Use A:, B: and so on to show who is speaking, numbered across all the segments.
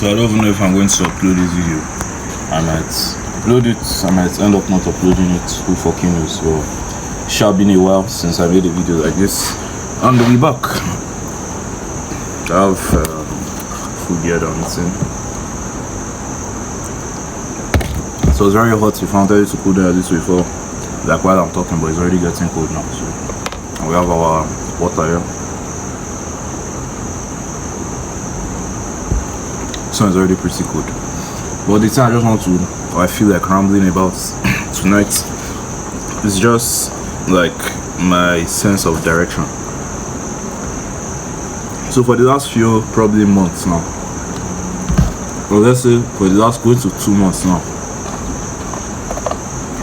A: So I don't even know if I'm going to upload this video. I might upload it, I might end up not uploading it. Who fucking knows? So it shall been a while since I made a video like this. And we'll be back. I have food here down it's in. So it's very hot. If I wanted it to cool down this before, like while I'm talking, but it's already getting cold now. So and we have our water here. So it's already pretty cold. But the thing I just want to, or I feel like rambling about tonight, is just like my sense of direction. So for the last few probably months now, or let's say for the last going to 2 months now,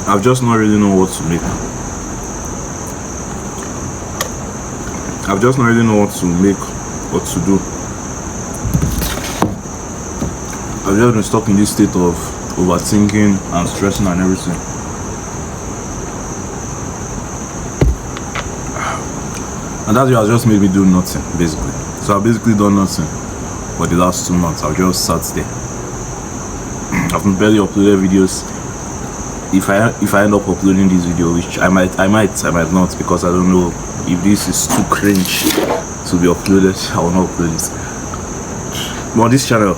A: I've just not really know what to make. I've just not really know what to make, what to do. I've just been stuck in this state of overthinking and stressing and everything. And that has just made me do nothing, basically. So I've basically done nothing for the last 2 months. I've just sat there. I've barely uploaded videos. If I end up uploading this video, which I might not, because I don't know if this is too cringe to be uploaded, I will not upload it. But on this channel,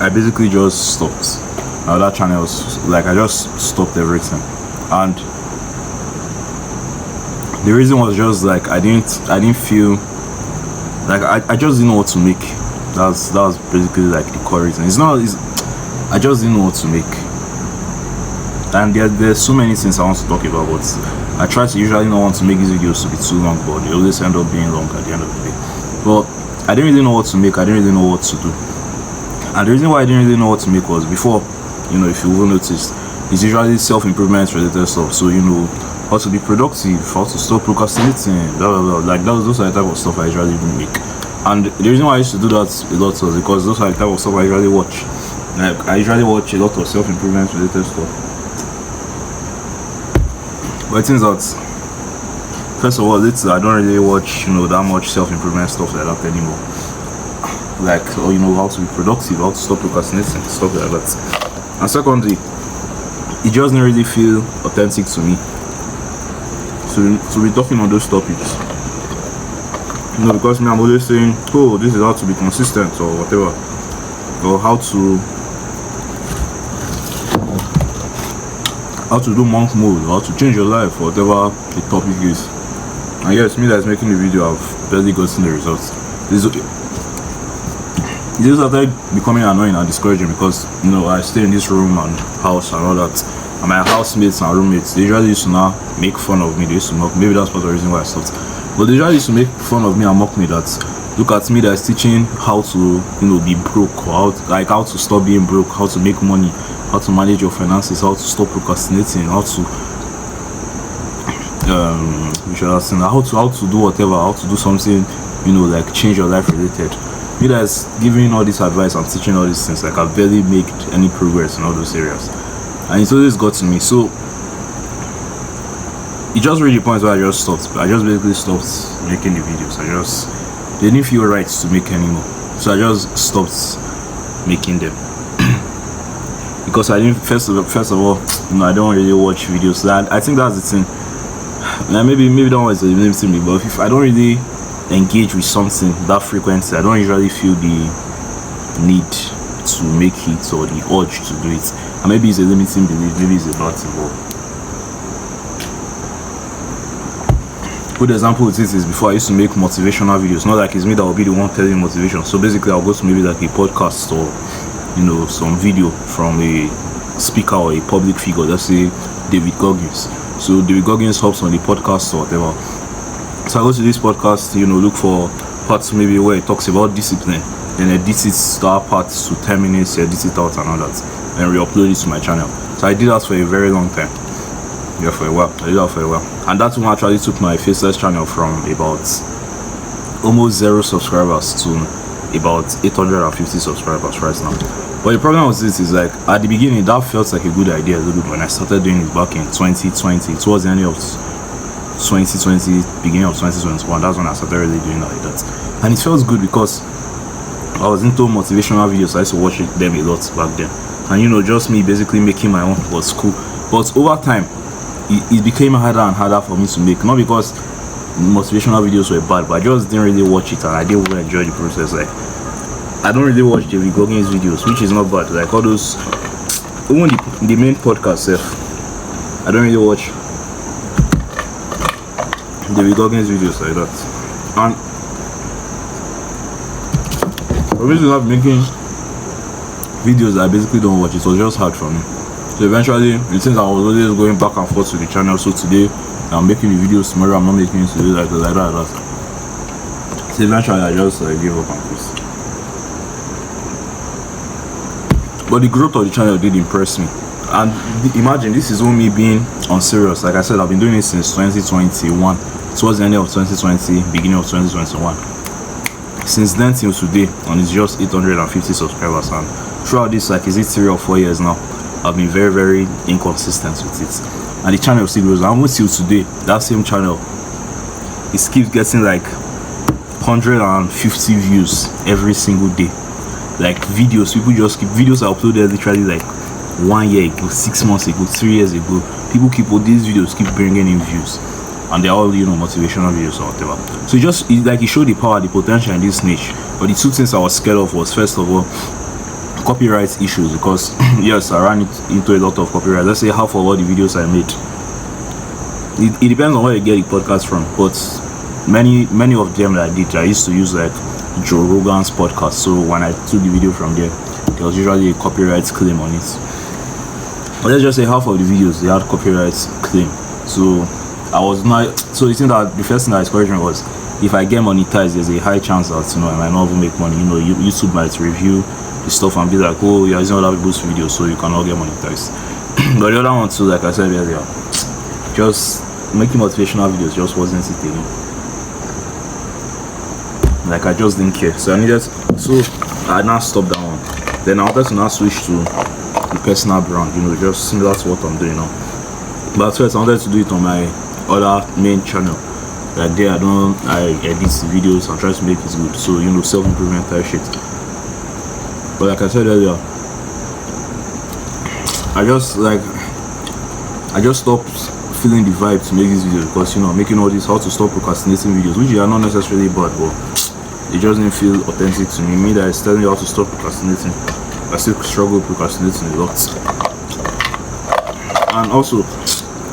A: I basically just stopped. Other channels, like I just stopped everything, and the reason was just like I didn't feel like I just didn't know what to make. That was basically like the core reason. I just didn't know what to make. And there's so many things I want to talk about, but I try to usually not want to make these videos to be too long, but they always end up being long at the end of the day. But I didn't really know what to make, I didn't really know what to do. And the reason why I didn't really know what to make was before, if you will notice, it's usually self-improvement related stuff. So, how to be productive, how to stop procrastinating, blah, blah, blah. Like those are the type of stuff I usually make. And the reason why I used to do that a lot was because those are the type of stuff I usually watch. Like I usually watch a lot of self-improvement related stuff. But it turns out, first of all, I don't really watch, that much self-improvement stuff like that anymore. Like, or how to be productive, how to stop procrastinating, stuff like that. And secondly, it just didn't really feel authentic to me to be talking on those topics. Because I'm always saying, oh, this is how to be consistent or whatever, or how to do monk mode, how to change your life, or whatever the topic is. And yes, me that's making the video, I've barely gotten the results. This started becoming annoying and discouraging because I stay in this room and house and all that, and my housemates and roommates, they usually used to now make fun of me. They used to mock. Maybe that's part of the reason why I stopped. But they usually used to make fun of me and mock me that look at me that's teaching how to be broke, or how to stop being broke, how to make money, how to manage your finances, how to stop procrastinating, how to how to do whatever, how to do something like change your life related. Me that's giving all this advice and teaching all these things, like I've barely made any progress in all those areas, and it always got to me. So it just reached the point where I just stopped. I just basically stopped making the videos. They didn't feel right to make anymore, so I just stopped making them. Because I didn't, first of all, I don't really watch videos. So I think that's the thing. Like maybe that was limiting me, but if I don't really engage with something that frequently, I don't usually feel the need to make it or the urge to do it. And maybe it's a limiting belief, maybe it's a bad thing. Good example of this is before I used to make motivational videos. Not like it's me that will be the one telling motivation. So basically I'll go to maybe like a podcast or some video from a speaker or a public figure, let's say David Goggins. So David Goggins hops on the podcast or whatever. So I go to this podcast, look for parts maybe where it talks about discipline, then edit it, start parts to 10 minutes, edit it out and all that, and re-upload it to my channel. So I did that for a very long time. Yeah, for a while. I did that for a while. And that one actually took my Faceless channel from about almost 0 subscribers to about 850 subscribers right now. But the problem with this is like at the beginning that felt like a good idea when I started doing it back in 2020, towards the end of 2020, beginning of 2021. That's when I started really doing like that, and it felt good because I was into motivational videos. I used to watch them a lot back then, and just me basically making my own was cool. But over time, it became harder and harder for me to make. Not because motivational videos were bad, but I just didn't really watch it, and I didn't really enjoy the process. Like, I don't really watch David Goggins videos, which is not bad. Like all those, even the main podcast I don't really watch David Goggins videos like that. And for me to not making videos that I basically don't watch, it was just hard for me. So eventually, since I was always going back and forth to the channel, so today I'm making the videos, tomorrow I'm not making it today, like that. So eventually I just gave up and quit. But the growth of the channel did impress me. And imagine, this is all me being unserious. Like I said, I've been doing it since 2021, towards the end of 2020, beginning of 2021. Since then till today, and it's just 850 subscribers. And throughout this, like, is it 3 or 4 years now, I've been very, very inconsistent with it. And the channel still grows. And till today, that same channel, it keeps getting like 150 views every single day. Like videos, people just keep videos I uploaded literally like 1 year ago, 6 months ago, 3 years ago. People keep these videos keep bringing in views, and they're all motivational videos or whatever. So it showed the power, the potential in this niche. But the two things I was scared of was, first of all, copyright issues, because yes, I ran into a lot of copyright. Let's say half of all the videos I made, it depends on where you get the podcast from, but many of them that I used to use like Joe Rogan's podcast. So when I took the video from there was usually a copyright claim on it. But let's just say half of the videos they had copyright claim. So I was not. So you think that the first thing that discouraged me was, if I get monetized, there's a high chance that I might not even make money. YouTube might review the stuff and be like, oh, you're using other people's videos, so you cannot get monetized. But the other one too, like I said earlier, just making motivational videos just wasn't it again. Like I just didn't care. So I now stopped that one. Then I wanted to now switch to the personal brand, just similar to what I'm doing now. But at first I wanted to do it on my other main channel. Like there I edit the videos and try to make it good. So self-improvement type shit. But like I said earlier, I just stopped feeling the vibe to make this video, because making all this, how to stop procrastinating videos, which are not necessarily bad, but it just didn't feel authentic to me. Me that is telling you how to stop procrastinating, I still struggle procrastinating a lot. And also,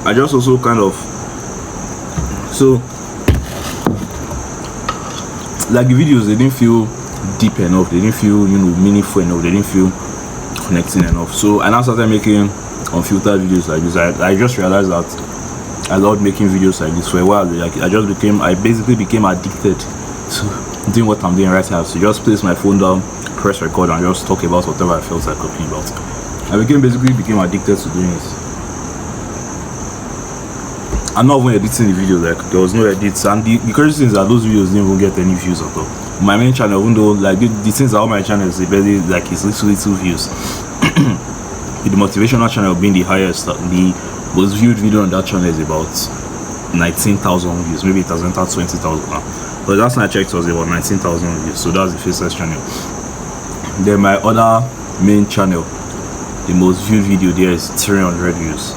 A: I just also kind of, so like the videos, they didn't feel deep enough, they didn't feel meaningful enough, they didn't feel connecting enough. So I now started making unfiltered videos like this. I just realized that I loved making videos like this for a while. Like I basically became addicted to doing what I'm doing right now. So just place my phone down, press record, and just talk about whatever I felt like talking about. I basically became addicted to doing it. I'm not even editing the video, like there was no edits, and the crazy thing is that those videos didn't even get any views at all. My main channel, even though like the things about my channel is barely like it's little views. With the motivational channel being the highest, the most viewed video on that channel is about 19,000 views. Maybe it has entered 20,000 now. But last time I checked, it was about 19,000 views. So that's the Faceless channel. Then my other main channel, the most viewed video there is 300 views.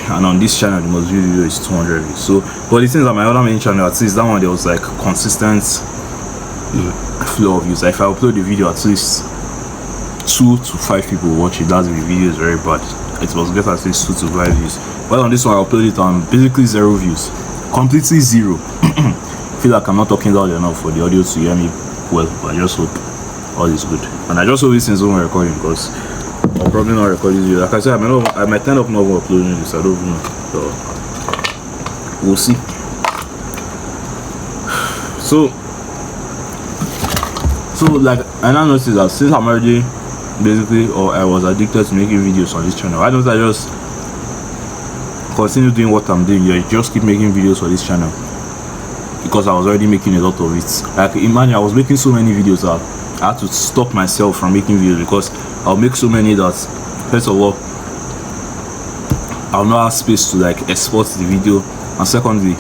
A: And on this channel, the most viewed video is 200 views. So, but the things on my other main channel, at least that one there was like consistent flow of views. Like if I upload the video, at least 2 to 5 people watch it. That's if the video is very bad. It was get at least 2 to 5 views. But on this one, I upload it on basically 0 views, completely 0. I feel like I'm not talking loud enough for the audio to hear me well, but I just hope all is good. And I just hope this is when recording, because I'll probably not record this video. Like I said, I might end up not uploading this. I don't even know. So we'll see. So like I now noticed that since I'm already basically, or I was addicted to making videos on this channel, why don't I just continue doing what I'm doing? Yeah, just keep making videos for this channel, because I was already making a lot of it. Like imagine I was making so many videos that I had to stop myself from making videos, because I'll make so many that, first of all, I'll not have space to like export the video, and secondly,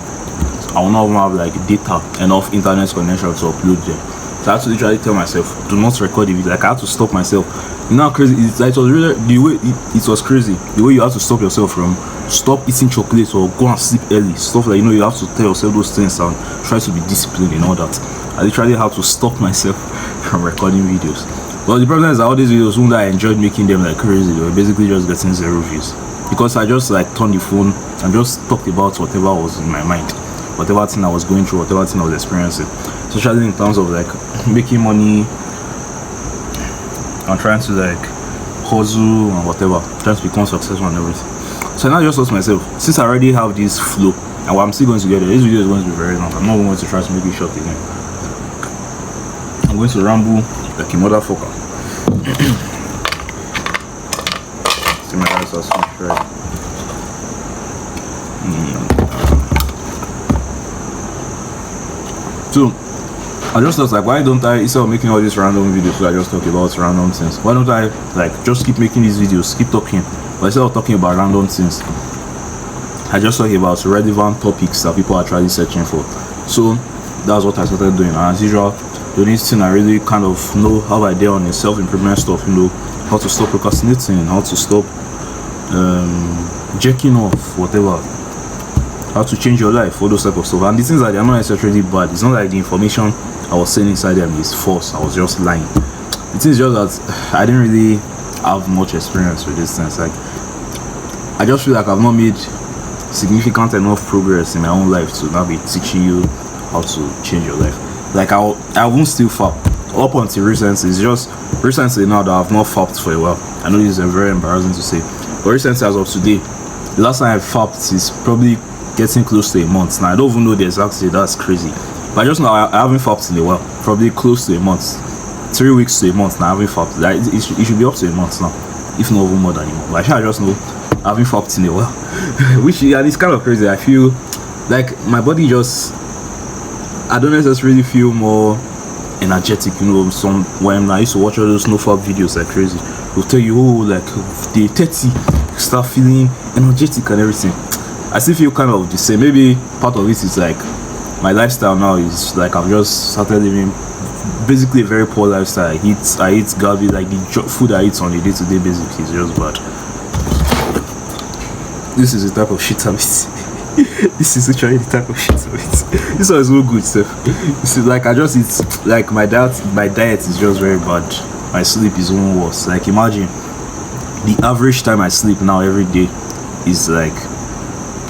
A: I will not have like data, enough internet connection to upload them. So I had to literally tell myself, do not record the video. Like I had to stop myself. You know how crazy it was really the way it was crazy. The way you have to stop yourself from stop eating chocolate or go and sleep early. Stuff like, you know, you have to tell yourself those things and try to be disciplined and all that. I literally had to stop myself from recording videos. But the problem is that all these videos, when I enjoyed making them like crazy, they were basically just getting 0 views. Because I just like turned the phone and just talked about whatever was in my mind, whatever thing I was going through, whatever thing I was experiencing, especially in terms of like making money and trying to like hustle and whatever, trying to become successful and everything. So now I just thought to myself, since I already have this flow and what I'm still going to get there, this video is going to be very long. I'm not going to try to make it short again. I'm going to ramble like a motherfucker. See, my eyes are switched right. So I just thought like, why don't I, instead of making all these random videos where I just talk about random things, why don't I like just keep making these videos, keep talking, but instead of talking about random things, I just talk about relevant topics that people are actually searching for. So that's what I started doing. And as usual, the only thing I really kind of know how I did on is self-improvement stuff, you know, how to stop procrastinating, how to stop jerking off, whatever, how to change your life, all those type of stuff. And the things that they are not necessarily bad. It's not like the information I was saying inside them is false. I was just lying. The thing is just that I didn't really have much experience with these things. Like I just feel like I've not made significant enough progress in my own life to now be teaching you how to change your life. Like I won't still fap up until recently. It's just recently now that I've not fapped for a while. I know this is very embarrassing to say, but recently as of today, the last time I fapped is probably getting close to a month. Now I don't even know the exact date. That's crazy. But I just know I haven't fapped in a while. Probably close to a month, 3 weeks to a month. Now I haven't fapped. Like, it should be up to a month now, if not even more than a month. But I just know I haven't fapped in a while, which and it's kind of crazy. I feel like my body just, I don't necessarily feel more energetic, you know. When I used to watch all those NoFap videos like crazy, they'll tell you, oh, like day 30 you start feeling energetic and everything. I still feel kind of the same. Maybe part of it is like my lifestyle now is like I've just started living basically a very poor lifestyle. I eat garbage, like the food I eat on a day-to-day basis is just bad. This is the type of shit habit. This is literally the type of shit habit. This one is no good stuff. This is like I just eat, like my diet is just very bad. My sleep is even worse. Like imagine the average time I sleep now every day is like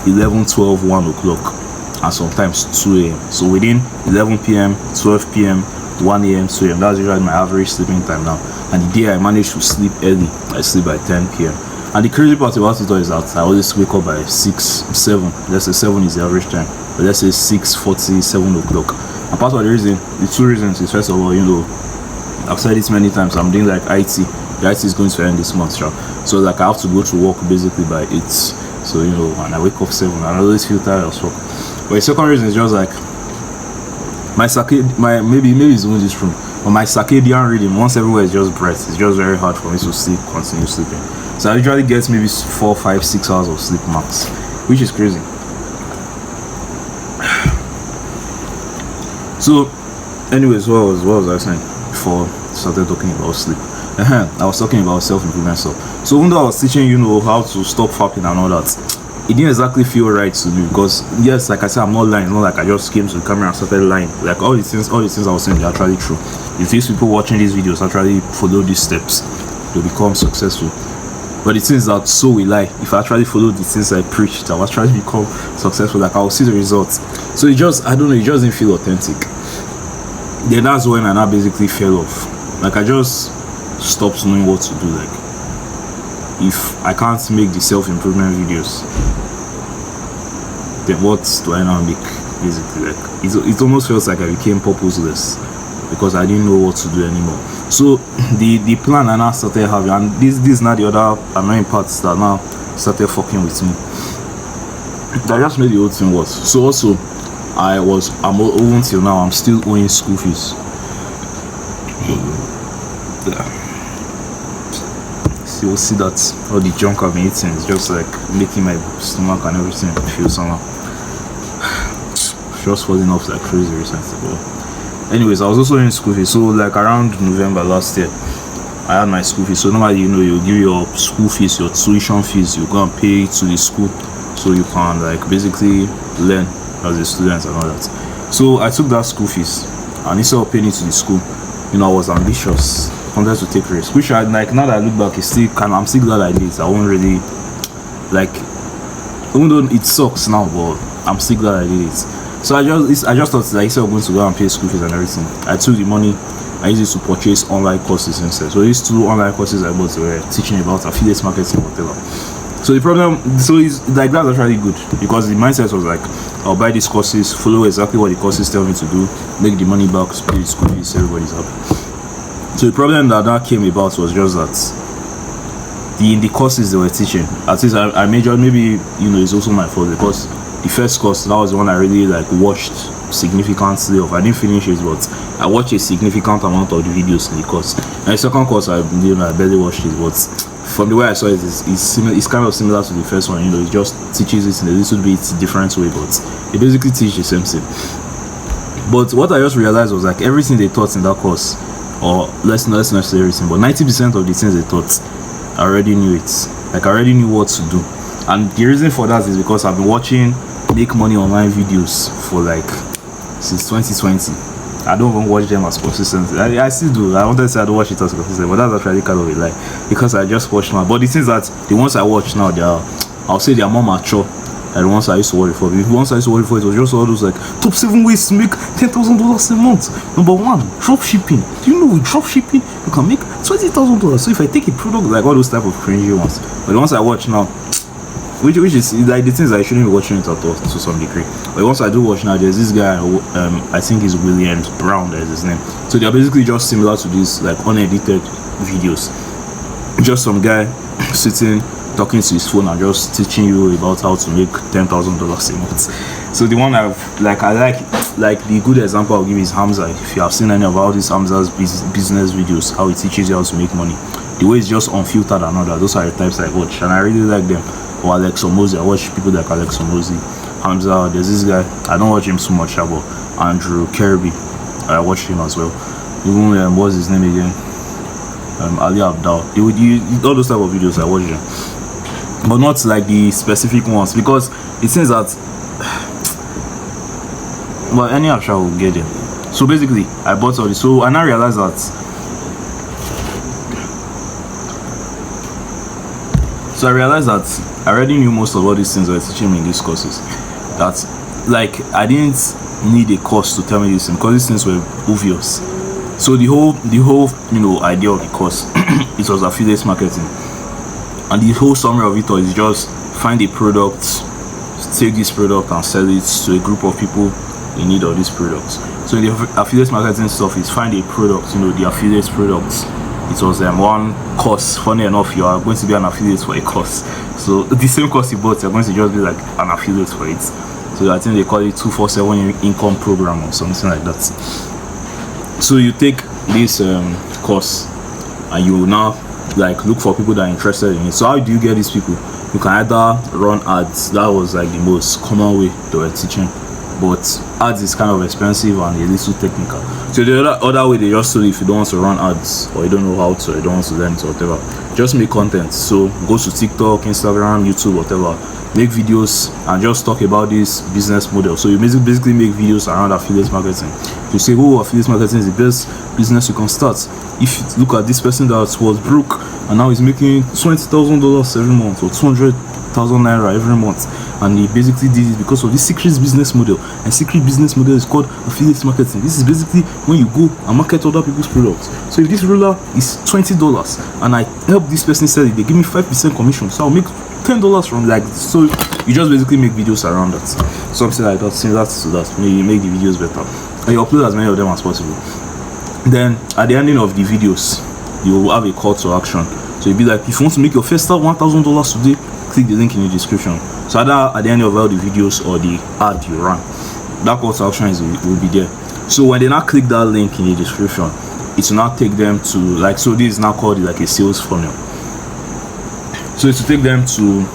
A: 11, 12, 1 o'clock, and sometimes 2 a.m. So within 11 p.m., 12 p.m., 1 a.m., 2 a.m., that's usually my average sleeping time now. And the day I manage to sleep early, I sleep by 10 p.m. And the crazy part about it is that I always wake up by 6, 7. Let's say 7 is the average time, but let's say 6:40, 7 o'clock. And part of the reason, the two reasons is, first of all, you know, I've said this many times, I'm doing like IT. The IT is going to end this month, sure. So like I have to go to work basically by 8. So, you know, and I wake up 7, I always feel tired as fuck. But the second reason is just like maybe it's only this room, but my circadian rhythm, once everywhere is just bright, it's just very hard for me to continue sleeping. So I usually get maybe 4, 5, 6 hours of sleep max, which is crazy. So, anyways, what was I saying before I started talking about sleep? I was talking about self-improvement stuff. So even though I was teaching, you know, how to stop fapping and all that, it didn't exactly feel right to me because, yes, like I said, I'm not lying. It's not like I just came to the camera and started lying. Like all the things I was saying are actually true. If these people watching these videos actually follow these steps, they'll become successful. But the things that so will I. If I actually follow the things I preached, I'll actually become successful. Like I'll see the results. So it just, I don't know, it just didn't feel authentic. Then that's when I now basically fell off. Like I just stopped knowing what to do. Like if I can't make the self-improvement videos, then what do I now make? Basically, like it almost feels like I became purposeless because I didn't know what to do anymore. So the plan I now started having, and this is not the other annoying parts that now started fucking with me. That just made the whole thing worse. So also I'm even till now I'm still owing school fees. Yeah. So you'll see that all the junk I've been eating is just like making my stomach and everything feel somehow just falling off like crazy recently. But Anyways, I was also in school fees. So like around November last year, I had my school fees. So normally, you give your school fees, your tuition fees, you go and pay to the school, so you can like basically learn as a student and all that. So I took that school fees, and instead of paying it to the school, I was ambitious, wanted to take risks, which I like. Now that I look back, I'm still glad I did. I won't really like, even though it sucks now, but I'm still glad I did it. So I just thought, like, instead of going to go and pay school fees and everything, I took the money, I used it to purchase online courses instead. So these 2 online courses I bought were teaching about affiliate marketing, whatever. So the problem, so it's like that's actually good, because the mindset was like, I'll buy these courses, follow exactly what the courses tell me to do, make the money back, pay the school fees, everybody's happy. So the problem that came about was just that in the courses they were teaching, at least I majored, maybe it's also my fault, because the first course, that was the one I really like watched significantly of. I didn't finish it, but I watched a significant amount of the videos in the course. And the second course, I barely watched it, but from the way I saw it, it's kind of similar to the first one. It just teaches it in a little bit different way, but it basically teaches the same thing. But what I just realized was like everything they taught in that course, or let's not say everything, but 90% of the things they taught, I already knew it. Like I already knew what to do. And the reason for that is because I've been watching Make Money Online videos for like since 2020. I don't even watch them as consistent. I still do. I wanted to say I don't watch it as consistent, but that's actually kind of a lie, because I just watch now. But the things that the ones I watch now, I'll say they are more mature than the ones I used to watch before. The ones I used to watch before, it was just all those like top 7 ways to make $10,000 a month. Number 1, drop shipping. Do you know with drop shipping you can make $20,000? So if I take a product, like all those type of cringy ones, but the ones I watch now, which is like the things I shouldn't be watching it at all to some degree. But once I do watch now, there's this guy, I think he's Williams Brown, that's his name. So they're basically just similar to these like unedited videos. Just some guy sitting talking to his phone and just teaching you about how to make $10,000 a month. So the one I like the good example I'll give is Hamza. If you have seen any of all these Hamza's business videos, how he teaches you how to make money, the way it's just unfiltered and all that, those are the types I watch, and I really like them. Or Alex Omozi, I watch people like Alex Omozi, Hamza. There's this guy, I don't watch him so much, but Andrew Kirby, I watch him as well. Even what's his name again? Ali Abdal. All those type of videos I watch them, but not like the specific ones, because it seems that well, any actual will get them. So basically I bought all this, so I now realize that I already knew most of all these things they were teaching me in these courses. That like I didn't need a course to tell me this thing, because these things were obvious. So the whole idea of the course it was affiliate marketing, and the whole summary of it all is just find a product, take this product and sell it to a group of people in need of these products. So the affiliate marketing stuff is find a product, the affiliate products. It was one course. Funny enough, you are going to be an affiliate for a course. So the same course you bought, you're going to just be like an affiliate for it. So I think they call it 247 income program or something like that. So you take this course and you now like look for people that are interested in it. So how do you get these people? You can either run ads. That was like the most common way they were teaching, but ads is kind of expensive and a little technical. So the other way they just told you, if you don't want to run ads, or you don't know how to, or you don't want to learn it or whatever, just make content. So go to TikTok, Instagram, YouTube, whatever, make videos and just talk about this business model. So you basically make videos around affiliate marketing. You say, oh, affiliate marketing is the best business you can start. If you look at this person that was broke and now he's making $20,000 every month, or 200,000 naira every month, and he basically did it because of this secret business model. And secret business model is called affiliate marketing. This is basically when you go and market other people's products. So if this ruler is $20 and I help this person sell it, they give me 5% commission, so I'll make $10 from like this. So you just basically make videos around that, something like that, similar to that. You make the videos better and you upload as many of them as possible. Then at the ending of the videos, you will have a call to action. So you'll be like, if you want to make your first $1,000 today, click the link in the description. So either at the end of all the videos or the ad you run, that call to action will be there. So when they now click that link in the description, it will now take them to like, so this is now called like a sales funnel. So it's to take them to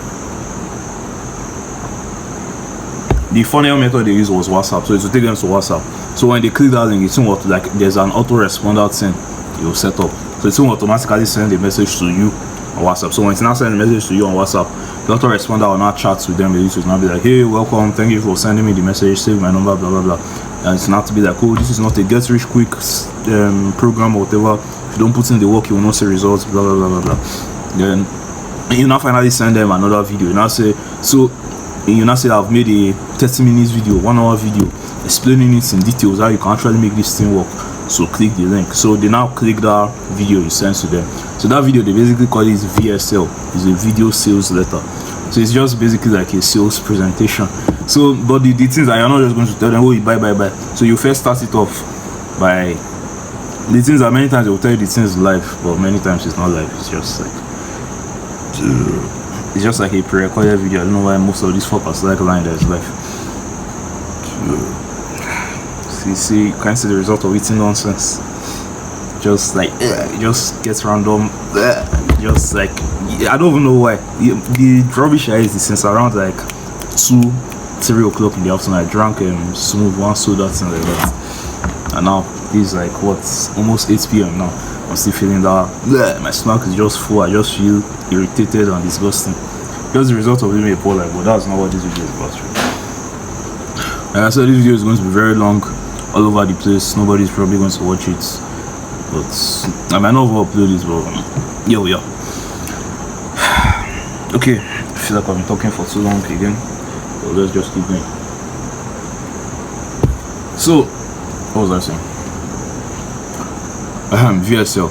A: the funnel method they used was WhatsApp, so it will take them to WhatsApp. So when they click that link, it's what like there's an autoresponder thing you'll set up, so it will automatically send a message to you on WhatsApp. So when it's now sending a message to you on WhatsApp, the autoresponder will not chat with them. It will not be like, hey, welcome, thank you for sending me the message, save my number, blah blah blah. And it's not to be like, oh, this is not a get rich quick program or whatever. If you don't put in the work, you will not see results, blah blah blah blah blah. Then you now finally send them another video. You now say, so you now say, I've made a 30 minutes video, 1 hour video explaining it in details how you can actually make this thing work. So click the link. So they now click that video you send to them. So that video, they basically call it VSL. It's a video sales letter. So it's just basically like a sales presentation. So but the things that you're not just going to tell them, oh, you buy. So you first start it off by the things that many times they will tell you the things live, but many times it's not live. It's just like a pre-recorded video. I don't know why most of these fuckers like line that is live. See, you can't see the result of eating nonsense. Just like it just gets random. Just like I don't even know why. The rubbish I is since around like 2-3 o'clock in the afternoon. I drank smooth one soda thing like that, and now it's like what's almost 8 p.m. now. I'm still feeling that my stomach is just full. I just feel irritated and disgusting. Just the result of living a poor life, but that's not what this video is about. Like I said, this video is going to be very long, all over the place. Nobody's probably going to watch it, but I might not upload it, but yeah. Okay, I feel like I've been talking for too long again, so let's just keep going. So, what was I saying? VSL.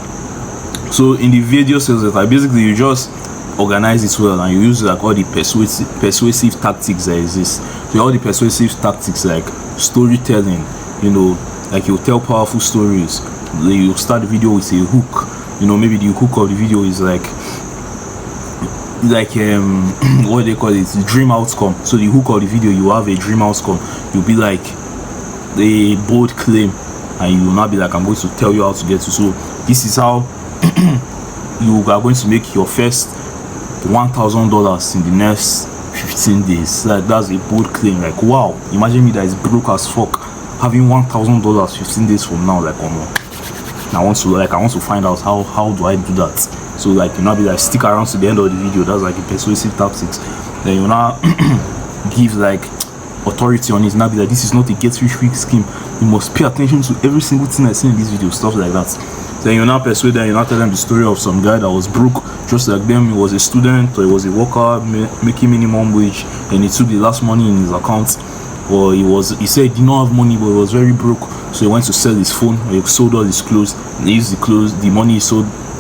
A: So in the video sales letter, basically you just organize it well and you use like all the persuasive tactics that exist. So all the persuasive tactics like storytelling, like you tell powerful stories. You start the video with a hook. Maybe the hook of the video is like what they call it, dream outcome. So the hook of the video, you have a dream outcome. You'll be like a bold claim, and you will not be like, I'm going to tell you how to get to. So this is how you are going to make your first $1,000 in the next 15 days. Like that's a bold claim. Like wow, imagine me that is broke as fuck having $1,000 15 days from now. Like I want to find out how do I do that. So like you now be like, stick around to the end of the video. That's like a persuasive tactics. Then you now give like authority on it. Now be like, this is not a get rich quick scheme. You must pay attention to every single thing I say in this video, stuff like that. Then you now persuade them. You now tell them the story of some guy that was broke just like them. He was a student or he was a worker making minimum wage, and he took the last money in his account, or he said he did not have money but he was very broke, so he went to sell his phone, or he sold all his clothes, and he used the money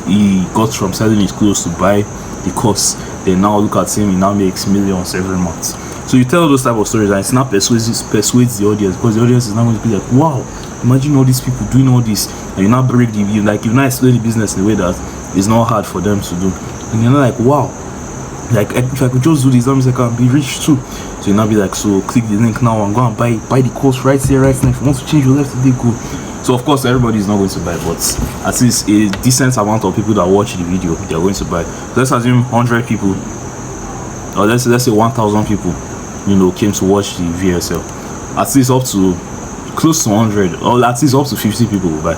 A: he got from selling his clothes to buy the course. Then now look at him, he now makes millions every month. So you tell those type of stories and it's not persuades the audience, because the audience is not going to be like, wow, imagine all these people doing all this, and you now break the view, like you now explain the business in a way that it's not hard for them to do, and you're not like, wow, like if I could just do this, that means I can be rich too. So you now be like, so click the link now and go and buy the course right here, right now. If you want to change your life today, go. So of course everybody is not going to buy, but at least a decent amount of people that watch the video, they are going to buy. So let's assume 100 people, or let's say 1,000 people, came to watch the VSL. At least up to close to 100, or at least up to 50 people will buy.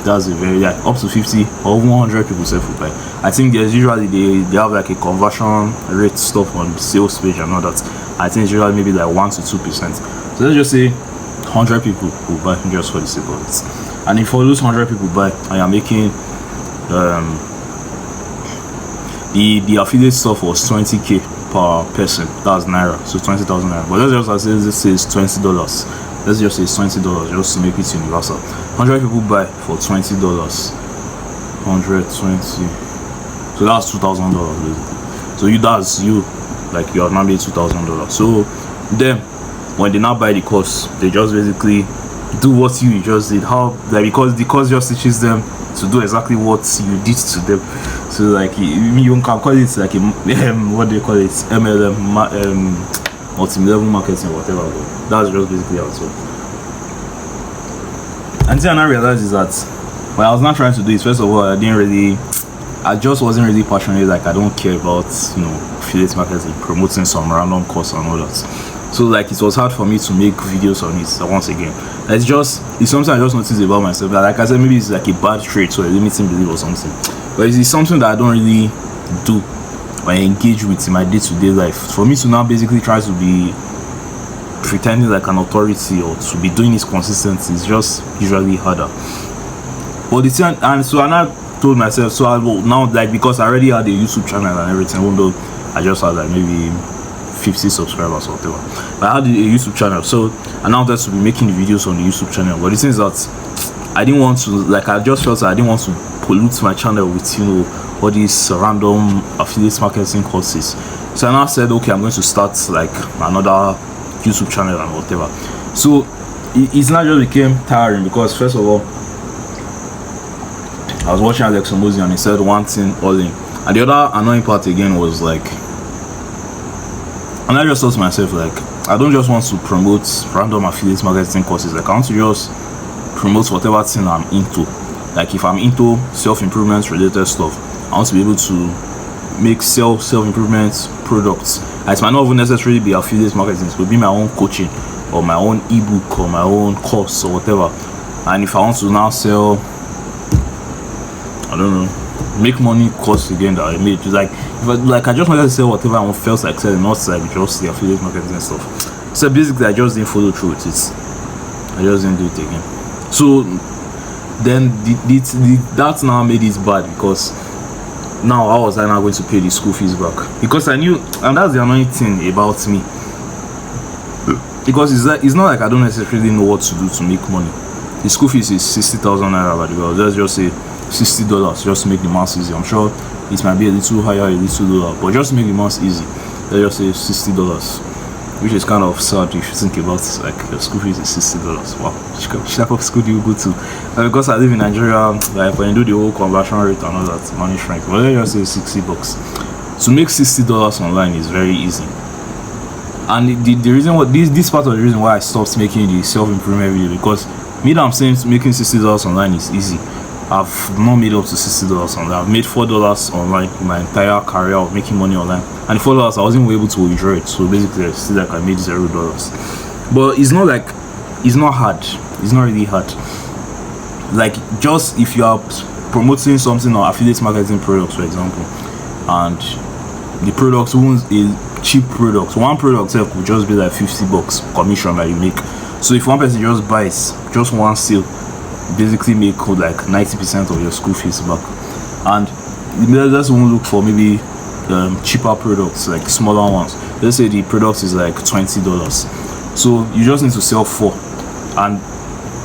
A: That's a very up to 50 or 100 people self will buy. I think there's usually they have like a conversion rate stuff on the sales page and all that. I think it's usually maybe like 1 to 2%. So let's just say 100 people will buy just for the sake of it. And if all those 100 people buy, I am making the affiliate stuff was 20k per person. That's naira, so 20,000 naira. But let's just say it's $20. Let's just say it's $20 just to make it universal. 100 people buy for $20. 120. So that's $2,000 basically. So you have now made $2,000. So then when they now buy the course, they just basically do what you just did. Because the course just teaches them to do exactly what you did to them. So like you can call it like what they call it, MLM, multi-level marketing, whatever. But that's just basically how it works. And then I realized is that when I was not trying to do it, first of all, I just wasn't really passionate. Like I don't care about affiliate marketing, promoting some random course and all that. So like it was hard for me to make videos on it once again. It's something I just noticed about myself. That, like I said, maybe it's like a bad trait, so a limiting belief or something. But it's something that I don't really do or engage with in my day-to-day life. For me to now basically try to be pretending like an authority or to be doing this consistently is just usually harder. But the thing, and so I now told myself, so I will now, like, because I already had a YouTube channel and everything, even though I just had like maybe 50 subscribers or whatever. But I had a YouTube channel, so I now wanted to be making videos on the YouTube channel. But the thing is that I didn't want to, like, I just felt that I didn't want to pollute my channel with, you know, all these random affiliate marketing courses. So I now said, okay, I'm going to start like another YouTube channel and whatever. So it's not just became tiring because first of all, I was watching Alex Omozi and he said one thing all in, and the other annoying part again was like, and I just thought to myself, like, I don't just want to promote random affiliate marketing courses. Like, I want to just promote whatever thing I'm into. Like, if I'm into self-improvement related stuff, I want to be able to make self-improvement products. It might not even necessarily be affiliate marketing. It could be my own coaching or my own ebook or my own course or whatever. And if I want to now sell, I don't know, make money course again that I made, like, I just wanted to sell whatever I felt like selling, not like just the affiliate marketing and stuff. So basically I just didn't follow through with it. I just didn't do it again. So then that now made it bad because now how was I now going to pay the school fees back? Because I knew, and that's the annoying thing about me, because it's not like I don't necessarily know what to do to make money. The school fees is 60,000 naira, but let's just say $60 just to make the maths easy. I'm sure it might be a little higher, a little lower, but just to make the maths easy, let's just say $60, which is kind of sad if you think about it. Like, your school fees is $60. Wow, which type of school do you go to? Because I live in Nigeria, like, when you do the whole conversion rate and all that, money shrink. But let's just say $60. To make $60 online is very easy. And the reason why this part of the reason why I stopped making the self-improvement video, because me that I'm saying making $60 online is easy. I've not made up to $60 online. I've made $4 online in my entire career of making money online, and $4 I wasn't able to withdraw it. So basically, I see like I made $0. But it's not hard. It's not really hard. Like, just if you are promoting something or affiliate marketing products, for example, and the products won't a cheap product. One product itself could just be like $50 commission that you make. So if one person just buys just one sale, basically make like 90% of your school fees back. And let's even look for maybe cheaper products, like smaller ones. Let's say the product is like $20, so you just need to sell 4, and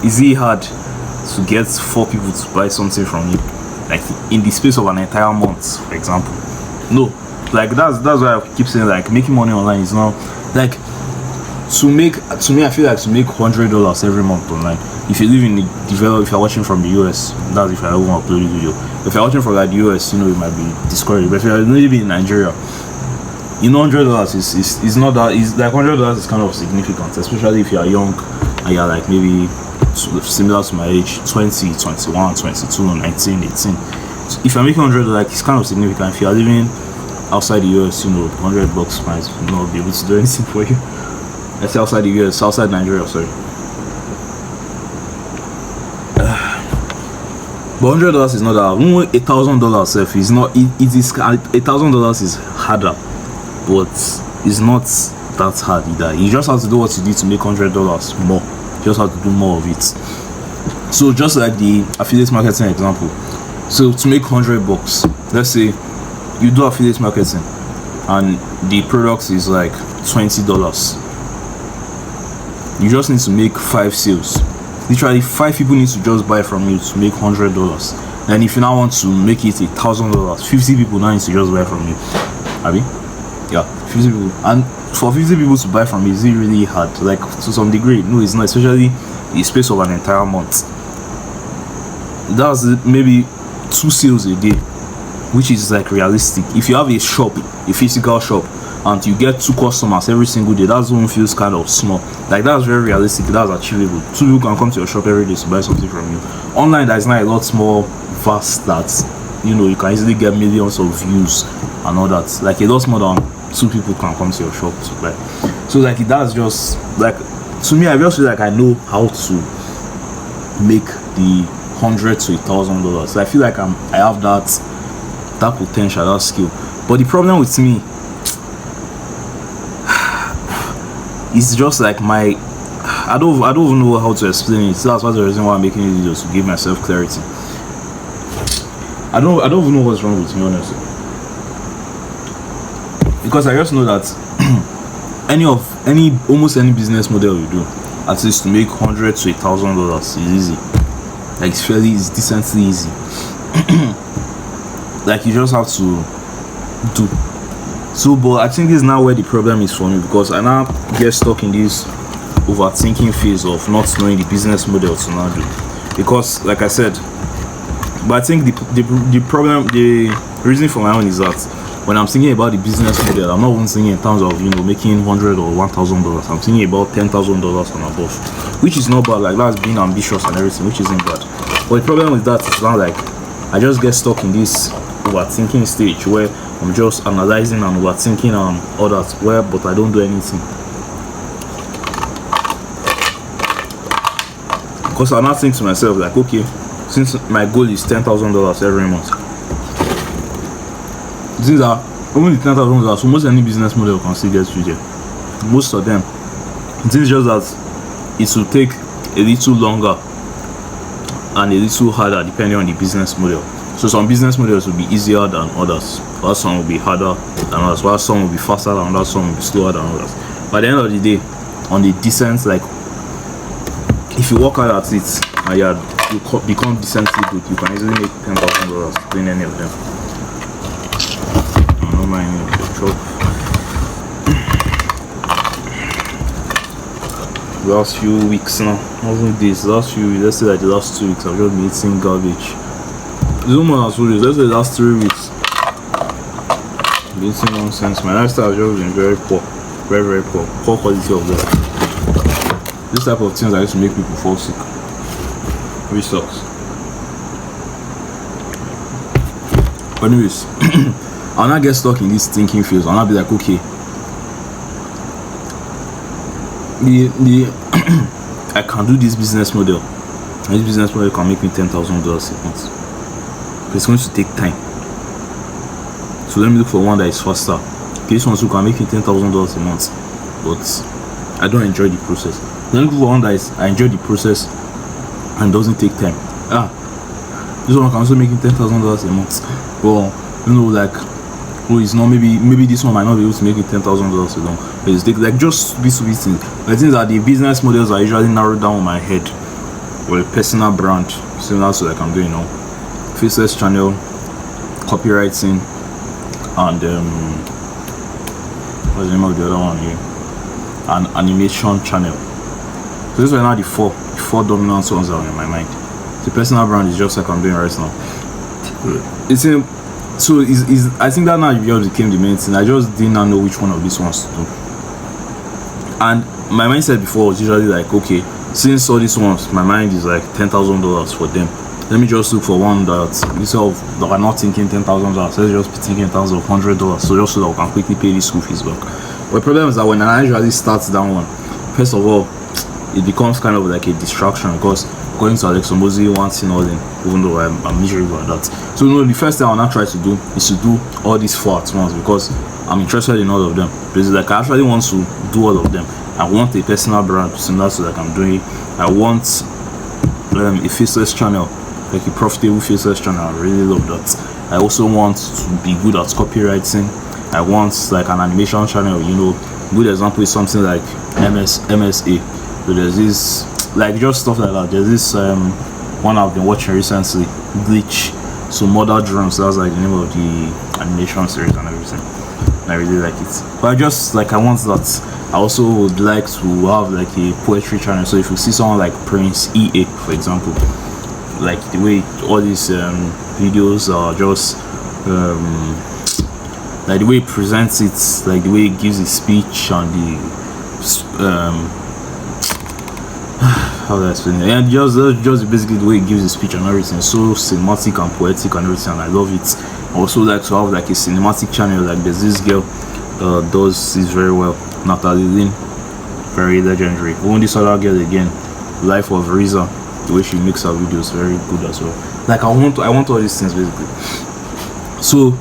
A: is it hard to get 4 people to buy something from you, like in the space of an entire month, for example? No. Like, that's why I keep saying, like, making money online is not like, to me I feel like to make $100 every month online, if you live in if you're watching from the US, that's if I don't want to upload a video. If you're watching from like the US, you know, it might be discouraged. But if you're living in Nigeria, you know, $100 is not that, is like $100 is kind of significant, especially if you're young and you're like maybe similar to my age, 20, 21, 22, 19, 18. If you're making $100, like, it's kind of significant. If you're living outside the US, you know, $100 might not be able to do anything for you. Let's say outside the US, outside Nigeria, sorry. But $100 is not that. $1,000 self is not. It is $1,000 is harder, but it's not that hard either. You just have to do what you need to make $100 more. You just have to do more of it. So just like the affiliate marketing example. So to make $100, let's say you do affiliate marketing and the product is like $20. You just need to make 5 sales. Literally 5 people need to just buy from you to make $100. And if you now want to make it $1,000, 50 people now need to just buy from you. Abi? Yeah, 50 people. And for 50 people to buy from you, is it really hard? Like, to some degree, no, it's not. Especially in the space of an entire month. That's maybe 2 sales a day, which is like realistic. If you have a shop, a physical shop, and you get 2 customers every single day, that one feels kind of small. Like, that's very realistic, that's achievable. 2 people can come to your shop every day to buy something from you. Online, that is not a lot more vast, that, you know, you can easily get millions of views and all that. Like, a lot more than 2 people can come to your shop to buy. So like that's just like, to me, I just feel like I know how to make the $100 to $1,000. So I feel like I have that potential, that skill. But the problem with me is just like I don't even know how to explain it. So that's why the reason why I'm making these videos, to give myself clarity. I don't even know what's wrong with me, honestly. Because I just know that almost any business model you do, at least to make $100 to $1,000 is easy. Like it's decently easy. Like you just have to do. So, but I think this is now where the problem is for me, because I now get stuck in this overthinking phase of not knowing the business model to now do. Because, like I said, but I think the problem, the reason for my own is that when I'm thinking about the business model, I'm not even thinking in terms of making $100 or $1,000. I'm thinking about $10,000 and above, which is not bad. Like that's being ambitious and everything, which isn't bad. But the problem with that is now like I just get stuck in this overthinking stage where I'm just analyzing and overthinking and all that, but I don't do anything. Because I'm not thinking to myself like, okay, since my goal is $10,000 every month, things are only $10,000. So most any business model can still get you there. Most of them, it's just that it will take a little longer and a little harder depending on the business model. So some business models will be easier than others, while some will be harder than others, while some will be faster than others, some will be slower than others. But at the end of the day, on the decent, like if you work hard at it and you become decently good, you can easily make $10,000 doing any of them. I don't mind the job. Last few weeks now, not this, last few weeks, let's say like the last 2 weeks, I've just been eating garbage. No more than 2 weeks, let's say the last 3 weeks. Eating nonsense. My lifestyle has just been very poor. Very, very poor. Poor quality of life. This type of things I used to make people fall sick. Which sucks. But anyways, I'll not get stuck in this thinking phase. I'll not be like, okay, I can do this business model. And this business model can make me $10,000 a month. But it's going to take time. So let me look for one that is faster. Okay, this one too can make me $10,000 a month, but I don't enjoy the process. Let me look for one that I enjoy the process and doesn't take time. This one can also make me $10,000 a month. But it's not, maybe this one might not be able to make it $10,000 a month. But it's like just these things. I think that the business models are usually narrowed down in my head, or a personal brand, similar to like I'm doing now. Faceless channel, copywriting, and what's the name of the other one here? An animation channel. So these are now the four dominant ones that are in my mind. The personal brand is just like I'm doing right now. I think that now just became the main thing. I just did not know which one of these ones to do. And my mindset before was usually like, okay, since all these ones, my mind is like $10,000 for them. Let me just look for one that I'm not thinking $10,000. Let's just be thinking in terms of $100. So just so that we can quickly pay the school fees back. But the problem is that when I usually start that one, first of all, it becomes kind of like a distraction, because going to Alex Omozi once in all in, even though I'm miserable at that. So the first thing I'll not try to do is to do all these 4 at once, because I'm interested in all of them. Because like I actually want to do all of them. I want a personal brand similar to like I'm doing. I want a faceless channel, like a profitable faceless channel. I really love that. I also want to be good at copywriting. I want like an animation channel. Good example is something like MSA. So there's this, like just stuff like that. There's this one I've been watching recently, Glitch. So Mother Drones, that's like the name of the animation series and everything. I really like it. But I want that. I also would like to have like a poetry channel. So if you see someone like Prince EA, for example, like the way all these videos are just like the way he presents it, like the way he gives his speech and the how do I explain it? And just basically the way he gives his speech and everything, so cinematic and poetic and everything, and I love it. I also like to have like a cinematic channel. Like there's this girl does this very well. Natalie Lynn, very legendary. Even this other girl again, Life of Riza, the way she makes her videos, very good as well. Like I want all these things basically. So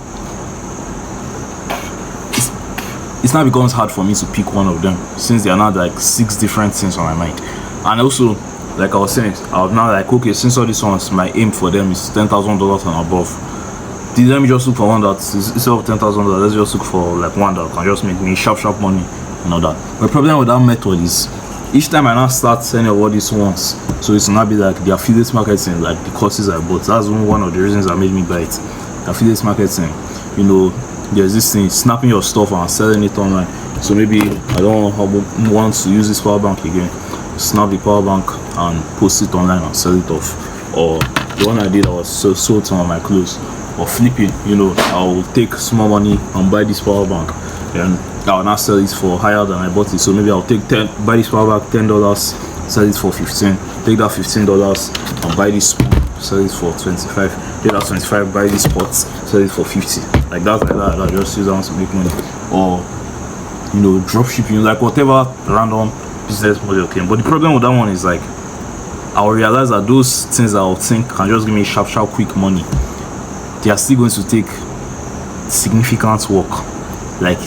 A: it's now becomes hard for me to pick one of them, since there are now like 6 different things on my mind. And also, like I was saying, I was now like, okay, since all these ones, my aim for them is $10,000 and above. Let me just look for one that instead of $10,000, let's just look for like one that can just make me sharp money and all that. The problem with that method is each time I now start any of all these ones, so it's not be like the affiliate marketing, like the courses I bought. That's one of the reasons that made me buy it. Affiliate marketing, you know, there's this thing, snapping your stuff and selling it online. So maybe I don't want to use this power bank again. Snap the power bank and post it online and sell it off. Or the one I did, I was sold some of my clothes. Or flipping, you know, I'll take small money and buy this power bank, and I'll now sell it for higher than I bought it. So maybe I'll take buy this power bank $10, sell it for $15, take that $15 and buy this spoon, sell it for $25, take that $25, buy this pot, sell it for $50. Like that, I just use that to make money. Or, you know, drop shipping, like whatever random business model can. But the problem with that one is like, I'll realize that those things that I'll think can just give me sharp quick money, they are still going to take significant work. Like,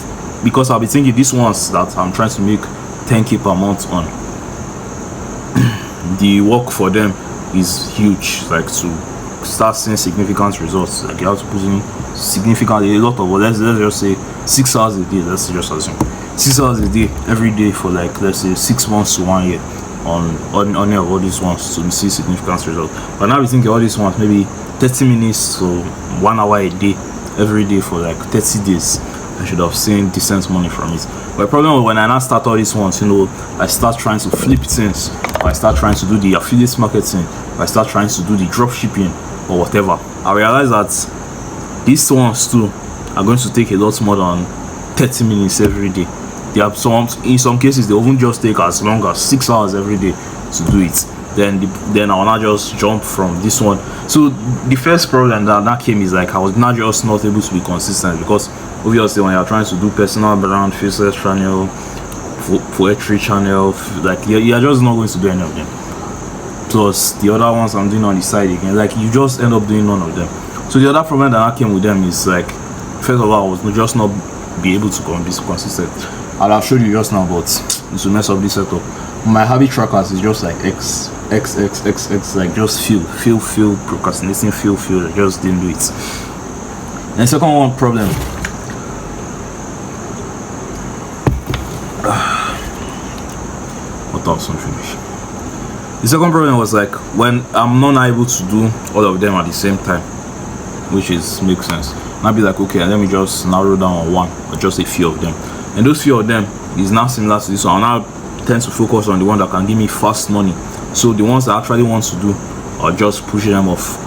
A: because I'll be thinking these ones that I'm trying to make 10k per month on, the work for them is huge. Like, to start seeing significant results, like you have to put in significantly a lot of, let's just say 6 hours a day. Let's just assume 6 hours a day every day for like, let's say 6 months to 1 year on any of all these ones to see significant results. But now we think all these ones, maybe 30 minutes to 1 hour a day every day for like 30 days, I should have seen decent money from it. But the problem when I now start all these ones, you know, I start trying to flip things, or I start trying to do the affiliate marketing, or I start trying to do the drop shipping or whatever, I realize that these ones too are going to take a lot more than 30 minutes every day. They have in some cases they even just take as long as 6 hours every day to do it. Then I'll not just jump from this one. So the first problem that came is like I was not able to be consistent, because obviously when you're trying to do personal brand, faceless channel, poetry channel, like you're just not going to do any of them. Plus the other ones I'm doing on the side again, like you just end up doing none of them. So the other problem that came with them is like, first of all, I was just not be able to be consistent. I'll show you just now, but it will mess up this setup. My habit trackers is just like X, like just feel, procrastinating, feel, just didn't do it. And second one problem, what else don't finish? The second problem was like when I'm not able to do all of them at the same time, which makes sense. And I'll be like, okay, let me just narrow down on one or just a few of them. And those few of them is now similar to this one. I'll now tend to focus on the one that can give me fast money. So the ones that I actually want to do, I'll just push them off.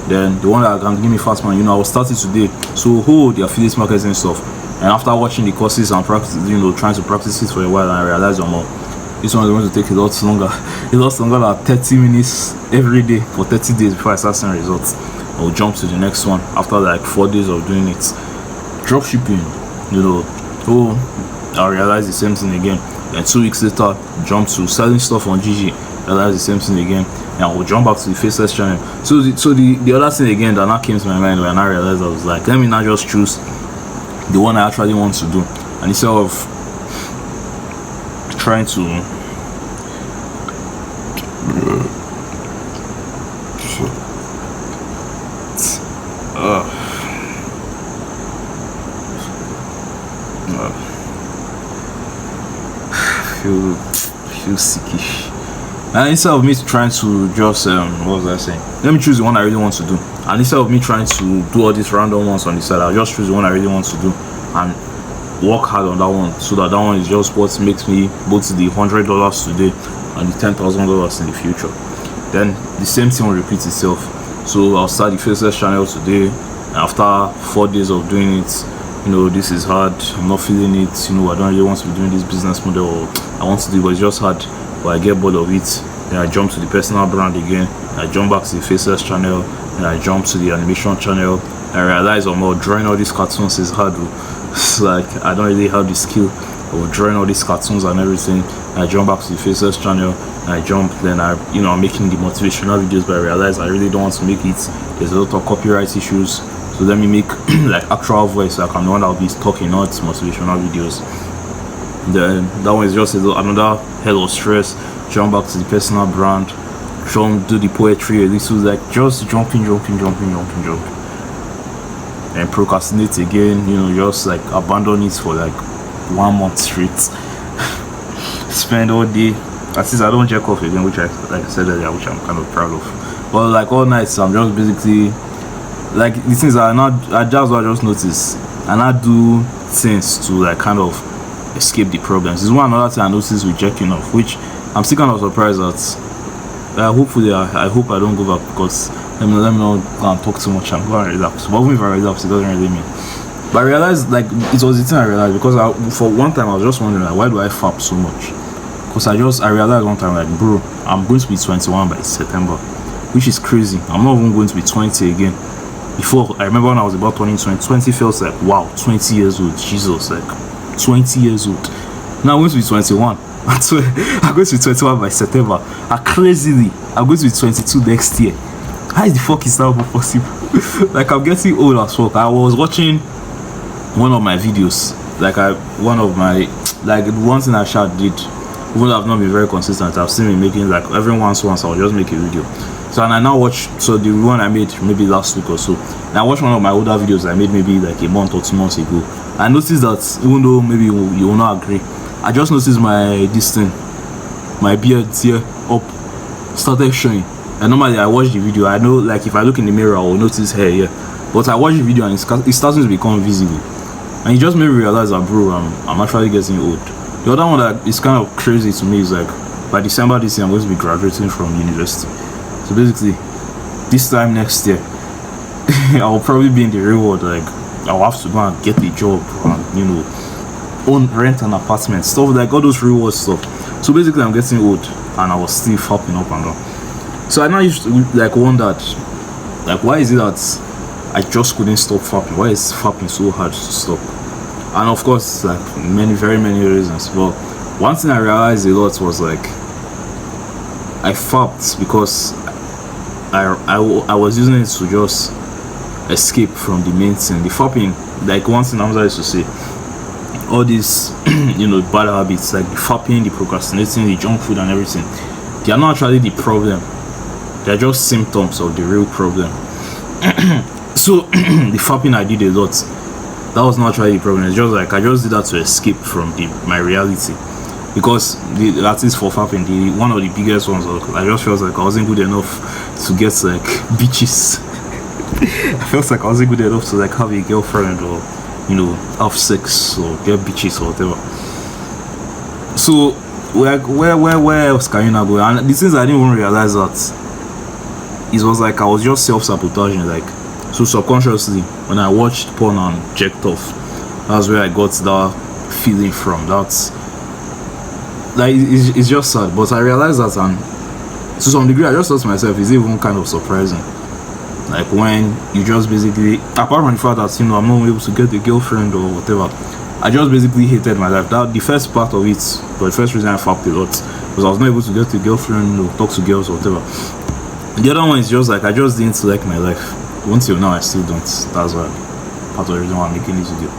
A: Then the one that can give me fast money, you know, I'll start it today. So the affiliate marketing stuff. And after watching the courses and practice, you know, trying to practice it for a while, I realized this one is going to take a lot longer than 30 minutes every day for 30 days before I start seeing results. I'll jump to the next one after like 4 days of doing it. Drop shipping, you know, I realized the same thing again. Then 2 weeks later, jump to selling stuff on GG, realize the same thing again. And I will jump back to the faceless channel. So the other thing again that now came to my mind when I realized, I was like, let me now just choose the one I actually want to do, and instead of trying to feel sickish. And instead of me trying to just what was I saying? Let me choose the one I really want to do. And instead of me trying to do all these random ones on the side, I'll just choose the one I really want to do and work hard on that one, so that one is just what makes me both the $100 today and the $10,000 in the future. Then the same thing will repeat itself. So I'll start the faceless channel today, and after 4 days of doing it, you know, this is hard, I'm not feeling it, you know, I don't really want to be doing this business model, or I want to do it, but it's just hard, but I get bored of it. Then I jump to the personal brand again, I jump back to the faceless channel, and I jump to the animation channel. I realize drawing all these cartoons is hard. It's like I don't really have the skill or drawing all these cartoons and everything. I jump back to the Faceless channel, and I jump, then I'm making the motivational videos, but I realize I really don't want to make it. There's a lot of copyright issues, so let me make like actual voice, like I'm the one that will be talking, not motivational videos. Then that one is just another hell of stress. Jump back to the personal brand, do the poetry. This was like just jumping, and procrastinate again. Just like abandon it for like 1 month straight. Spend all day. At least I don't jerk off again, which like I said earlier, which I'm kind of proud of. But like all night, so I'm just basically like the things that that's what I just noticed, and I do things to like kind of escape the problems. This is one another thing I noticed with jerking off, which I'm still kind of surprised at. Hopefully, I hope I don't go back, because let me not go and talk too much. I'm going to relapse. But even if I relapse, it doesn't really mean. But I realized, like, it was the thing I realized, because for one time I was just wondering, like, why do I fap so much? Because I realized one time, like, bro, I'm going to be 21 by September, which is crazy. I'm not even going to be 20 again. Before, I remember when I was about turning 20 felt like, wow, 20 years old, Jesus, like 20 years old. Now I'm going to be 21. I'm going to be 21 by September. Crazily, I'm going to be 22 next year. How the fuck is that possible? Like, I'm getting old as fuck. I was watching one of my videos, one thing I did, even though I've not been very consistent, I've still been making, like, every once I'll just make a video. So, and I now watch, so the one I made maybe last week or so, and I watched one of my older videos I made maybe like a month or 2 months ago. I noticed that, even though maybe you will not agree, I just noticed my beard here up started showing. And normally I watch the video, I know, like, if I look in the mirror I will notice hair here, but I watch the video and it's starting to become visible, and it just made me realize that, bro, I'm actually getting old. The other one that is kind of crazy to me is, like, by December this year I'm going to be graduating from university. So basically, this time next year, I will probably be in the real world. Like, I'll have to go and get a job and, rent an apartment, stuff like all those real world stuff. So basically, I'm getting old, and I was still fapping up and down. So I now used to, like, wondered, like, why is it that I just couldn't stop fapping? Why is fapping so hard to stop? And of course, like, very many reasons. But one thing I realized a lot was, like, I fapped because I was using it to just escape from the main thing. The fapping, like, one thing I used to say, all these bad habits, like the fapping, the procrastinating, the junk food and everything, they are not actually the problem. They are just symptoms of the real problem. So the fapping I did a lot, that was not actually the problem. It's just like I just did that to escape from my reality. Because at least for fapping, one of the biggest ones, I just felt like I wasn't good enough to get, like, bitches. I felt like I wasn't good enough to, like, have a girlfriend or have sex or get bitches or whatever. So, like, where else can you not go? And the things I didn't even realize that it was like I was just self-sabotaging. Like, so subconsciously, when I watched porn and checked off, that's where I got that feeling from. That's like, it's just sad. But I realized that, and to some degree I just thought to myself, it's even kind of surprising, like, when you just basically, apart from the fact that I'm not able to get a girlfriend or whatever, I just basically hated my life. That the first part of it, but the first reason I fapped a lot was I was not able to get a girlfriend or talk to girls or whatever. The other one is just like I just didn't like my life. Until now I still don't. That's why part of the reason why I'm making this video.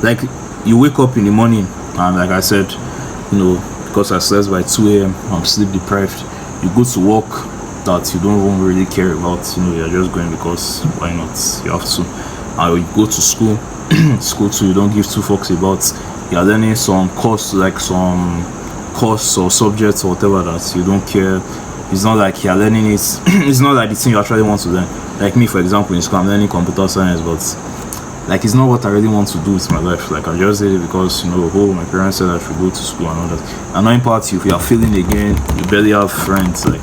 A: Like, you wake up in the morning and, like I said, because I slept by 2 a.m, I'm sleep deprived. You go to work that you don't even really care about, you're just going because why not, you have to. And you go to school too, you don't give two fucks about. You're learning some course, like some course or subjects or whatever that you don't care. It's not like you're learning it. It's not like the thing you actually want to learn. Like me, for example, in school I'm learning computer science, but like, it's not what I really want to do with my life. Like, I just did it because my parents said I should go to school and all that. Annoying part, if you are failing again, you barely have friends. Like,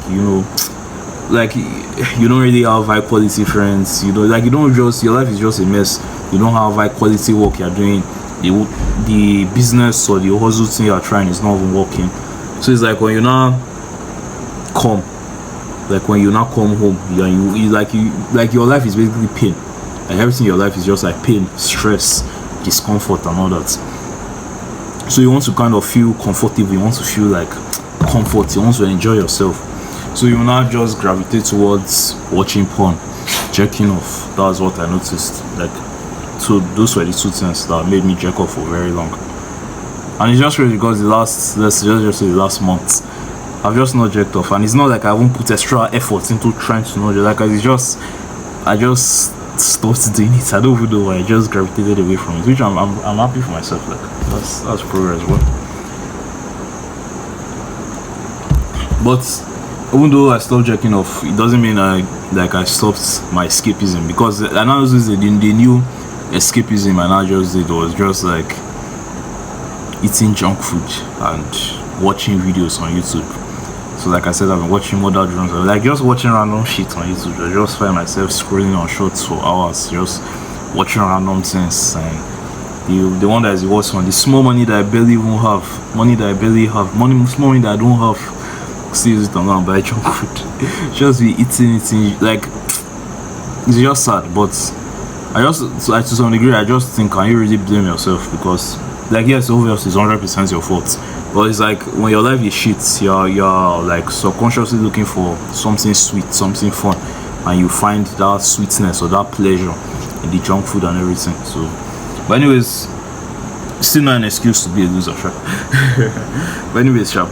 A: like, you don't really have high quality friends. Like, your life is just a mess. You don't have high quality work you're doing. The business or the hustle thing you're trying is not even working. So it's like when you now come home, like your life is basically pain. Like, everything in your life is just like pain, stress, discomfort and all that. So you want to kind of feel comfortable, you want to feel like comfort, you want to enjoy yourself. So you will now just gravitate towards watching porn, jerking off. That's what I noticed. Like, so those were the two things that made me jerk off for very long. And it's just really because let's just say the last month, I've just not jerked off. And it's not like I won't put extra effort into trying to know, like I just stopped doing it. I don't even know why. I just gravitated away from it, which I'm happy for myself. Like that's progress, but even though I stopped jerking off, it doesn't mean I stopped my escapism, because I now use the new escapism I now just did was just like eating junk food and watching videos on YouTube. So like I said, I've been watching Mother Drones, like just watching random shit on YouTube. I just find myself scrolling on shorts for hours, just watching random things. And the one that is the worst one, the small money that I barely even have, small money that I don't have, still use it on and buy junk food. Just be eating, like it's just sad. But to some degree, I just think, can you really blame yourself? Because like, yes, obviously it's 100% your fault, but it's like when your life is shit, you're like subconsciously looking for something sweet, something fun, and you find that sweetness or that pleasure in the junk food and everything. So, but anyways, still not an excuse to be a loser, sure. But anyways, sharp.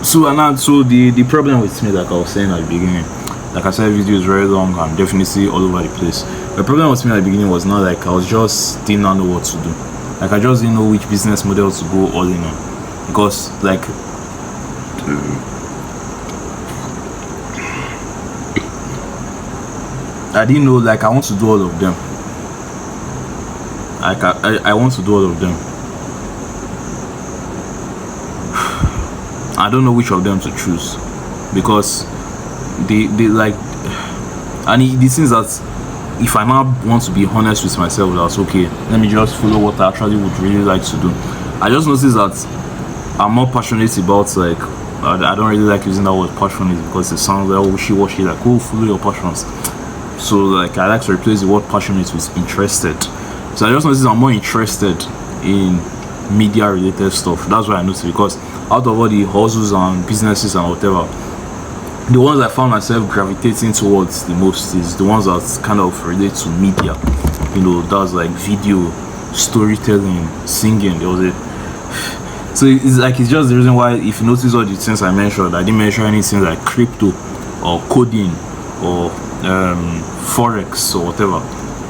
A: So the problem with me, like I was saying at the beginning, like I said, video is very long and definitely all over the place. The problem with me at the beginning was not like I was just didn't know what to do. Like I just didn't know which business model to go all in on, because like I didn't know, like I want to do all of them. Like I want to do all of them. I don't know which of them to choose, because they like, and the things that, if I now want to be honest with myself, that's okay, let me just follow what I actually would really like to do. I just noticed that I'm more passionate about, like, I don't really like using that word passionate, because it sounds like wishy-washy, like, oh, follow your passions. So like I like to replace the word passionate with interested. So I just noticed I'm more interested in media related stuff. That's what I noticed, because out of all the hustles and businesses and whatever, the ones I found myself gravitating towards the most is the ones that kind of relate to media. You know, that's like video, storytelling, singing. There was a so it's just the reason why, if you notice all the things I mentioned, I didn't mention anything like crypto or coding or forex or whatever.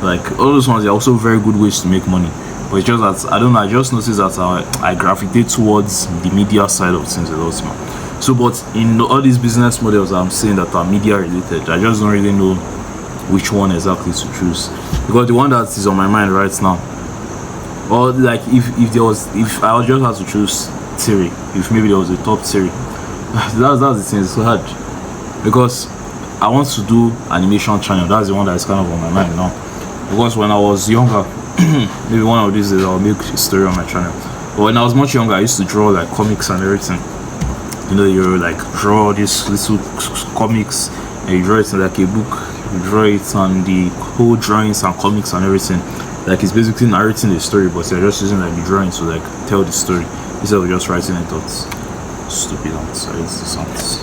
A: Like all those ones are also very good ways to make money. But it's just that I don't know, I just noticed that I gravitate towards the media side of things a lot more. So, but in all these business models I'm saying that are media related, I just don't really know which one exactly to choose, because the one that is on my mind right now, or like if I would just have to choose theory, if maybe there was a top theory, that's the thing, it's so hard, because I want to do animation channel. That's the one that is kind of on my mind now, because when I was younger, maybe one of these days I'll make a story on my channel, but when I was much younger I used to draw like comics and everything. You know, you like draw these little comics and you draw it in like a book, you draw it on the whole drawings and comics and everything. Like it's basically narrating the story, but you're just using like the drawing to like tell the story instead of just writing it out. Stupid ants. I use the ants.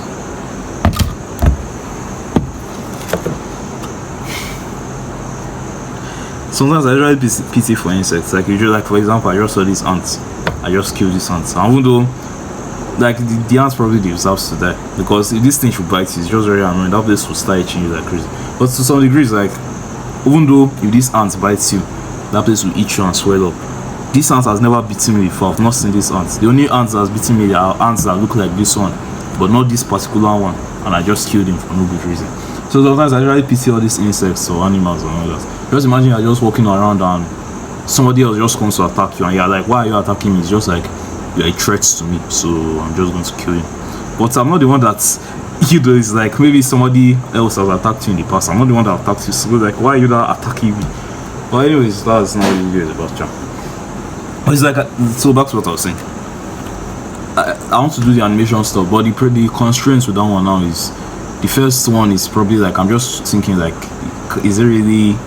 A: Sometimes I really pity for insects. Like usually, like for example, I just saw these ants. I just killed these ants. And even though like the ants probably deserves to die, because if this thing should bite you, it's just very annoying. That place will start itching you like crazy. But to some degree, it's like, even though if this ant bites you, that place will itch you and swell up. This ant has never beaten me before. I've not seen this ant. The only ants that's beaten me are ants that look like this one, but not this particular one. And I just killed him for no good reason. So sometimes I really pity all these insects or animals and all that. Just imagine you're just walking around and somebody else just comes to attack you, and you're like, why are you attacking me? It's just like, you're a threat to me, so I'm just going to kill you. But I'm not the one that's, you know, it's like maybe somebody else has attacked you in the past. I'm not the one that attacked you, so like, why are you not attacking me? But anyways, that's not really good about jam. But it's like, so back to what I was saying. I want to do the animation stuff, but the constraints with that one now is, the first one is probably like, I'm just thinking like, is it really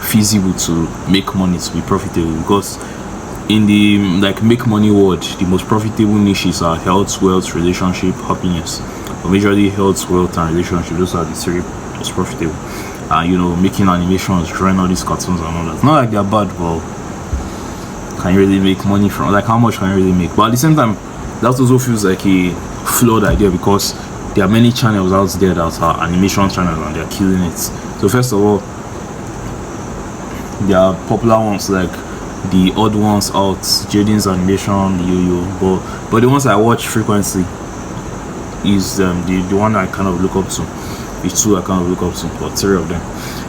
A: feasible to make money, to be profitable? Because in the like make money world, the most profitable niches are health, wealth, relationship, happiness. But majorly health, wealth, and relationship. Those are the three most profitable. And you know, making animations, drawing all these cartoons and all that. Not like they're bad, but can you really make money from? Like, how much can you really make? But at the same time, that also feels like a flawed idea, because there are many channels out there that are animation channels and they're killing it. So first of all, there are popular ones like the odd ones out, Jaden's Animation, Yo-Yo, but the ones I watch frequently is the one I kind of look up to. The two I kind of look up to, but three of them.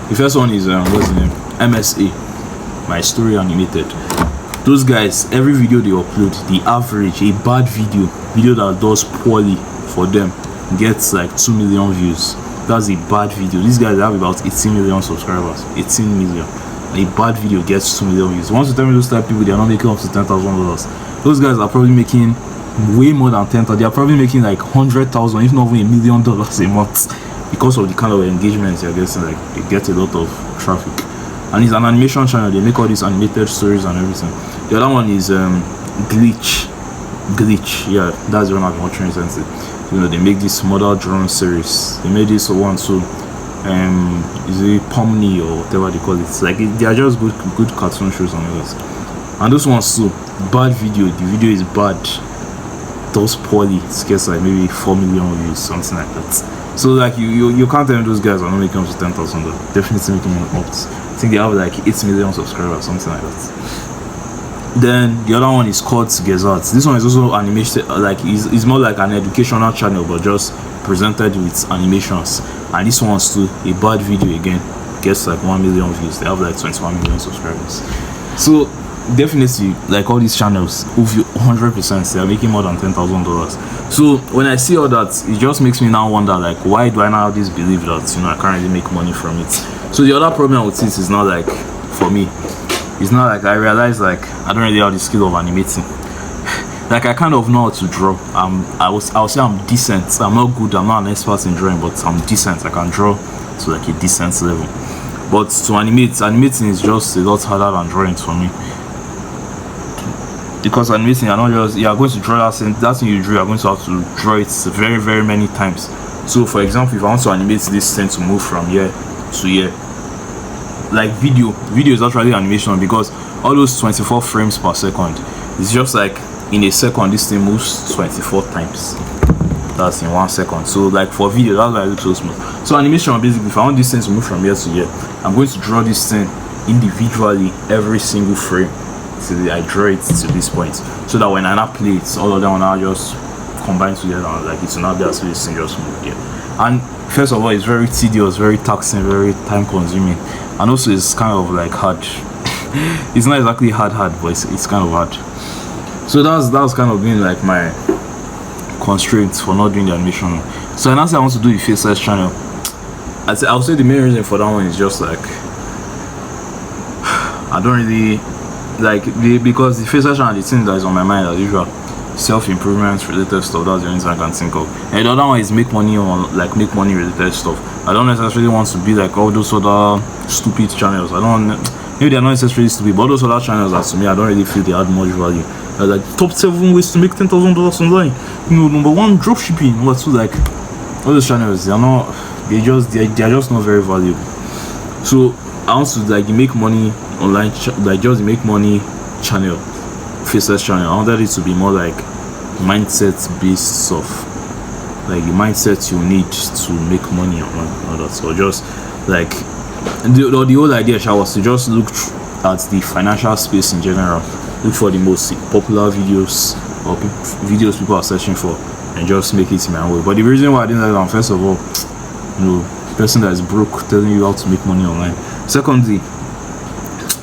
A: The first one is what's the name? MSA, My Story Animated. Those guys, every video they upload, the average, a bad video that does poorly for them, gets like 2 million views. That's a bad video. These guys have about 18 million subscribers. 18 million. A bad video gets 2 million views. Once you tell me those type of people, they are not making up to $10,000. Those guys are probably making way more than 10,000. They are probably making like 100,000, if not even $1 million a month, because of the kind of engagement they're getting. Like, they get a lot of traffic. And it's an animation channel. They make all these animated stories and everything. The other one is Glitch. Yeah, that's the one I've been watching recently. You know, they make this model drone series. They made this one too. Is it Pomni or whatever they call it? It's like they are just good cartoon shows and all that. And those ones too, bad video. The video is bad, does poorly. It gets like maybe 4 million views, something like that. So like you can't tell me those guys are not making up to $10,000. Definitely making up. I think they have like 8 million subscribers, something like that. Then the other one is called Gezat. This one is also animation, like it's more like an educational channel, but just presented with animations. And this one's too a bad video again, gets like 1 million views. They have like 21 million subscribers. So definitely, like all these channels, 100% they are making more than $10,000. So when I see all that, it just makes me now wonder, like, why do I now have this belief that, you know, I can't really make money from it? So the other problem with this is not like, for me, it's not like I realize like I don't really have the skill of animating. Like, I kind of know how to draw. I'll say I'm decent. I'm not good, I'm not an expert in drawing, but I'm decent. I can draw to like a decent level. But to animating is just a lot harder than drawing for me. Because animating, you're not just, you are going to draw that thing you drew, you're going to have to draw it very, very many times. So for example, if I want to animate this thing to move from here to here, like video is actually animation, because all those 24 frames per second, it's just like in a second this thing moves 24 times. That's in 1 second. So like for video, that's why it looks so smooth. So animation, basically, if I want this thing to move from here to here, I'm going to draw this thing individually every single frame till I draw it to this point, so that when I now play it, all of them will now just combine together, like it will not be as if this thing just moved here. And first of all, it's very tedious, very taxing, very time consuming, and also it's kind of like hard. It's not exactly hard, but it's kind of hard. So that's kind of been like my constraints for not doing the animation. So now I want to do the faceless channel. I'll say the main reason for that one is just like I don't really like because the faceless channel, the thing that is on my mind as usual, self-improvement related stuff. That's the only thing I can think of. And the other one is make money related stuff. I don't necessarily want to be like all those other stupid channels. Maybe they're not necessarily stupid, but those other channels, as to me, I don't really feel they add much value. Like top 7 ways to make $10,000 online. You know, number 1, dropshipping. Number 2, like all those channels, they're just not very valuable. So I want to like make money online, like just make money channel, faceless channel. I wanted it to be more like mindset based stuff, like the mindset you need to make money online, all that. So just like the whole idea was to just look at the financial space in general, look for the most popular videos or videos people are searching for, and just make it in my way. But the reason why I didn't like that, first of all, you know, person that is broke telling you how to make money online. Secondly,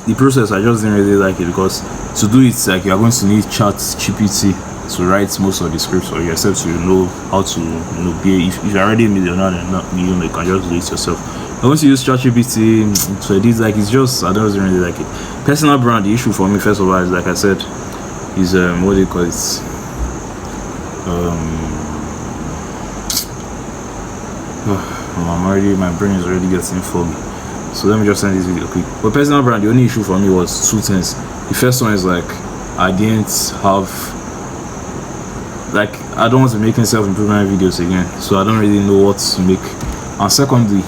A: the process, I just didn't really like it, because to do it, like, you're going to need ChatGPT to write most of the scripts for you, except you know how to, you know, be if you're already a millionaire and not you can just do it yourself. I want to use ChatGPT to edit, like, it's just, I don't really like it. Personal brand, the issue for me, first of all, is, like I said, is what do you call it? My brain is already getting foggy. So let me just send this video quick. But personal brand, the only issue for me was 2 things. The first one is like I didn't have, like, I don't want to make self-improvement videos again, so I don't really know what to make. And secondly,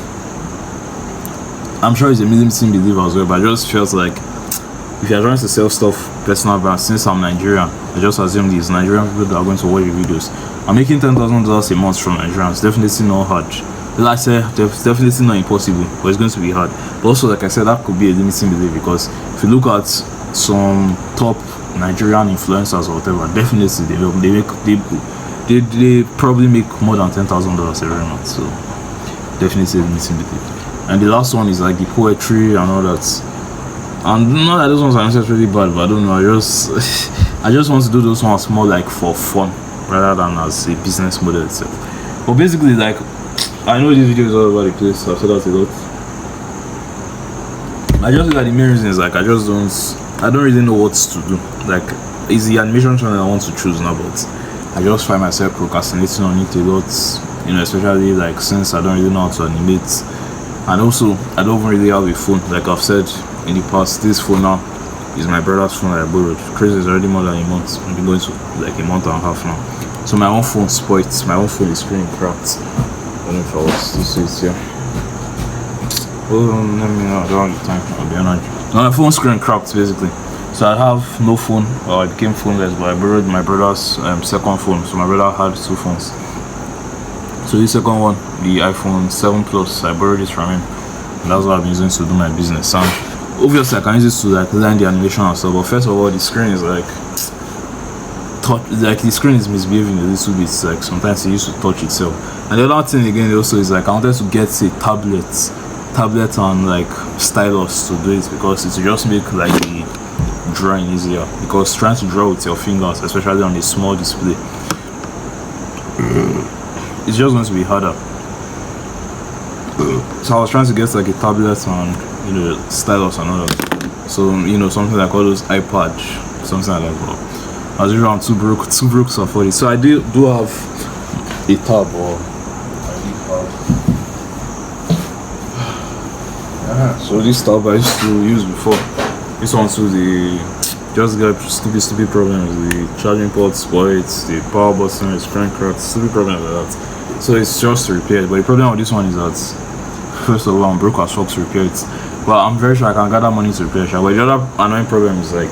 A: I'm sure it's a limiting belief as well, but I just felt like if you're trying to sell stuff, personal brand, since I'm Nigerian, I just assume these Nigerian people that are going to watch your videos. I'm making $10,000 a month from Nigerians. Definitely not hard. Like I said, definitely not impossible, but it's going to be hard. But also, like I said, that could be a limiting belief, because if you look at some top Nigerian influencers or whatever, definitely they probably make more than $10,000 every month. So definitely a limiting belief. And the last one is like the poetry and all that. And not that those ones are necessarily bad, but I don't know. I just I just want to do those ones more like for fun rather than as a business model itself. But basically, like, I know this video is all over the place. I've said that a lot. I just feel like the main reason is like I don't really know what to do. Like, it's the animation channel I want to choose now, but I just find myself procrastinating on it a lot. You know, especially like since I don't really know how to animate, and also I don't really have a phone. Like I've said in the past, this phone now is my brother's phone that I borrowed. Crazy, is already more than a month. I've been going to like a month and a half now. So my own phone spoiled. My own phone is screen cracked. I don't know if I was to see it here. Oh, let me know. I don't have the time. I'll be honest. No, my phone screen cracked basically. So I have no phone, or I became phoneless, but I borrowed my brother's second phone. So my brother had two phones. So the second one, the iPhone 7 Plus, I borrowed it from him. And that's what I've been using to do my business. And obviously I can use this to like learn the animation and stuff, but first of all, the screen is like the screen is misbehaving a little bit. Like sometimes it used to touch itself. And the other thing again also is like I wanted to get a tablet and like stylus to do it, because it will just make like the drawing easier, because trying to draw with your fingers, especially on a small display, it's just going to be harder. So I was trying to get like a tablet and, you know, stylus and all that. So, you know, something like all those iPad, something like that. But I was around two brooks of 40. So I do have a tab, or so this tab I used to use before. This one too, just got stupid problems. The charging port spoiled, the power button is screen cracked, stupid problems like that. So it's just repaired. But the problem with this one is that, first of all, I'm broke as fuck to repair it. But I'm very sure I can gather money to repair it. But the other annoying problem is like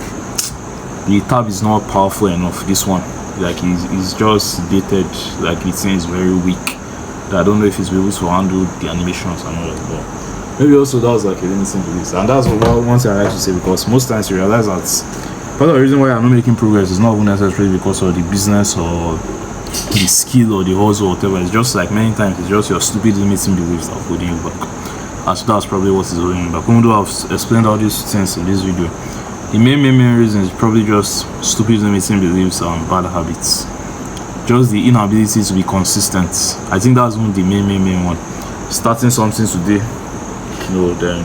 A: the tab is not powerful enough. This one, like, it's just dated. Like, the thing is very weak. I don't know if it's able to handle the animations and all that. But maybe also that was like a limiting belief. And that's one thing I like to say, because most times you realize that part of the reason why I'm not making progress is not even necessarily because of the business or the skill or the hustle or whatever. It's just like many times it's just your stupid limiting beliefs that are holding you back. And so that's probably what is holding you back. Even though I've explained all these things in this video, the main reason is probably just stupid limiting beliefs and bad habits. Just the inability to be consistent. I think that's one of the main one. Starting something today, you know, then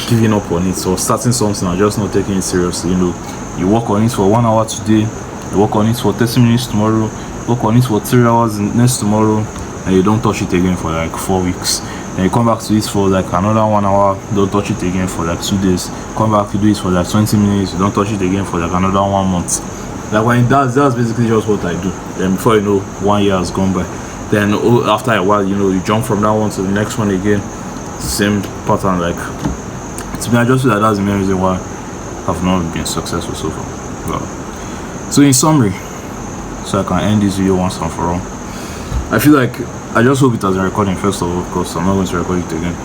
A: giving up on it, or starting something and just not taking it seriously. You know, you work on it for 1 hour today, you work on it for 30 minutes tomorrow, work on it for 3 hours next tomorrow, and you don't touch it again for like 4 weeks. Then you come back to it for like another 1 hour, don't touch it again for like 2 days. Come back to do it for like 20 minutes, you don't touch it again for like another 1 month. Like when that's basically just what I do. Then before you know, 1 year has gone by. Then after a while, you know, you jump from that one to the next one again. Same pattern. Like, to me, I just feel like that's the main reason why I've not been successful so far. But, so in summary, so I can end this video once and for all, I feel like I just hope it has been recording first of all, because I'm not going to record it again.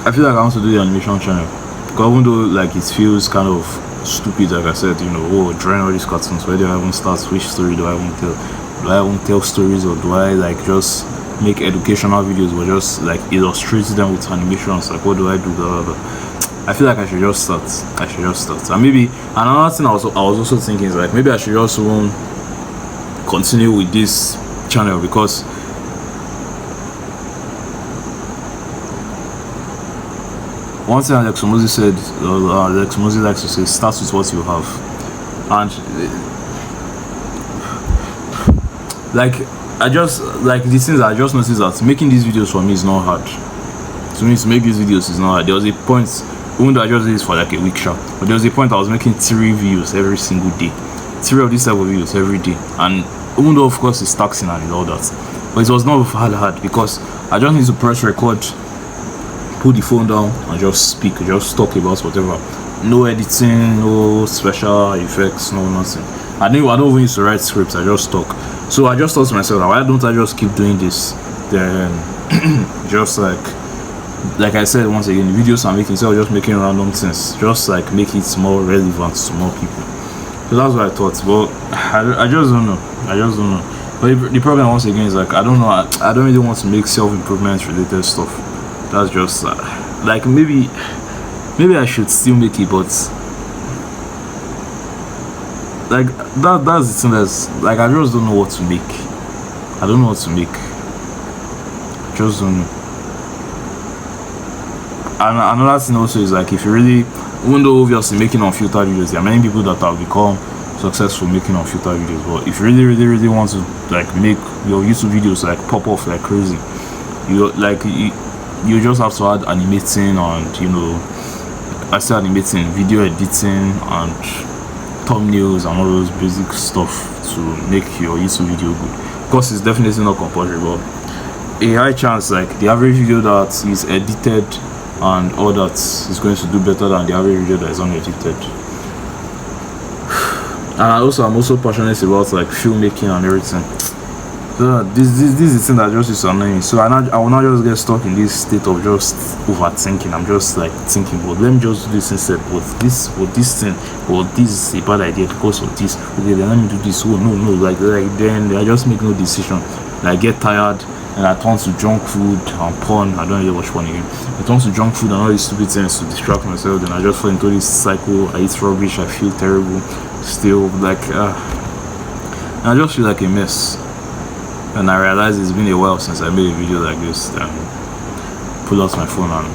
A: I feel like I want to do the animation channel, because even though like it feels kind of stupid, like I said, you know, drawing all these cartoons, where do I even start, which story do I even tell? Do I even tell stories, or do I like just make educational videos, or just like illustrate them with animations? Like, what do I do? Blah, blah, blah. I feel like I should just start. And maybe another thing I was also thinking is like maybe I should also continue with this channel, because one thing Alex Hormozi said, Alex Hormozi likes to say, start with what you have. And like, I just like these things. I just noticed that making these videos for me is not hard. To me, to make these videos is not hard. There was a point Even though I just did this for like a week shot, but there was a point I was making 3 videos every single day, 3 of these type of videos every day, and even though of course it's taxing and all that, but it was not hard because I just need to press record, put the phone down, and just speak, just talk about whatever. No editing, no special effects, no nothing. I don't even used to write scripts, I just talk. So I just thought to myself, why don't I just keep doing this? Then just like I said once again, the videos I'm making, instead of just making random things, just like make it more relevant to more people. So that's what I thought. But I just don't know. But the problem once again is like I don't know. I don't really want to make self-improvement related stuff. That's just like maybe I should still make it, but like that's the thing. That's like I just don't know what to make. I don't know what to make. Just don't know. And another thing also is like if you really, even though obviously making unfiltered videos, there are many people that have become successful making unfiltered videos, but if you really want to like make your YouTube videos like pop off like crazy, you just have to add animating and I say animating, video editing and thumbnails and all those basic stuff to make your YouTube video good. Of course, it's definitely not compulsory, but a high chance like the average video that is edited and all that is going to do better than the average video that is unedited. And I'm also passionate about like filmmaking and everything. So this is the thing that just is annoying me. So I will not just get stuck in this state of just overthinking. I'm just like thinking, but let me just do this instead. But this is a bad idea because of this. Okay, then let me do this. Oh no, like then I just make no decision. I get tired and I turn to junk food and porn. I don't really watch porn again. I turn to junk food and all these stupid things to distract myself. Then I just fall into this cycle. I eat rubbish. I feel terrible. Still like I just feel like a mess. And I realized it's been a while since I made a video like this. Then pull out my phone and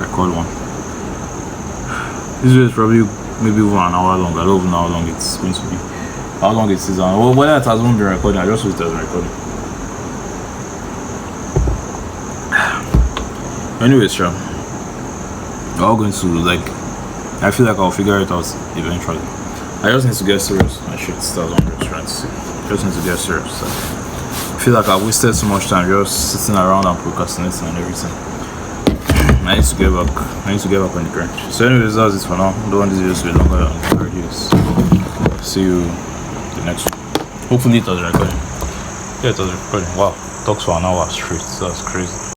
A: record one. This video is probably maybe over an hour long. I don't even know how long it's going to be. How long it is and whether it has not been recording, I just wish it has been recording. Anyways, sure. We're all going to like I feel like I'll figure it out eventually. I just need to get serious. I should start on this trying to see. Just need to get serious. So. I feel like I wasted so much time just sitting around and procrastinating and everything. I need to get back on the grind. So anyways, that's it for now. I don't want this video to be longer than the videos. See you the next one. Hopefully it was recording. Yeah, it was recording. Wow. Talks for an hour straight. That's crazy.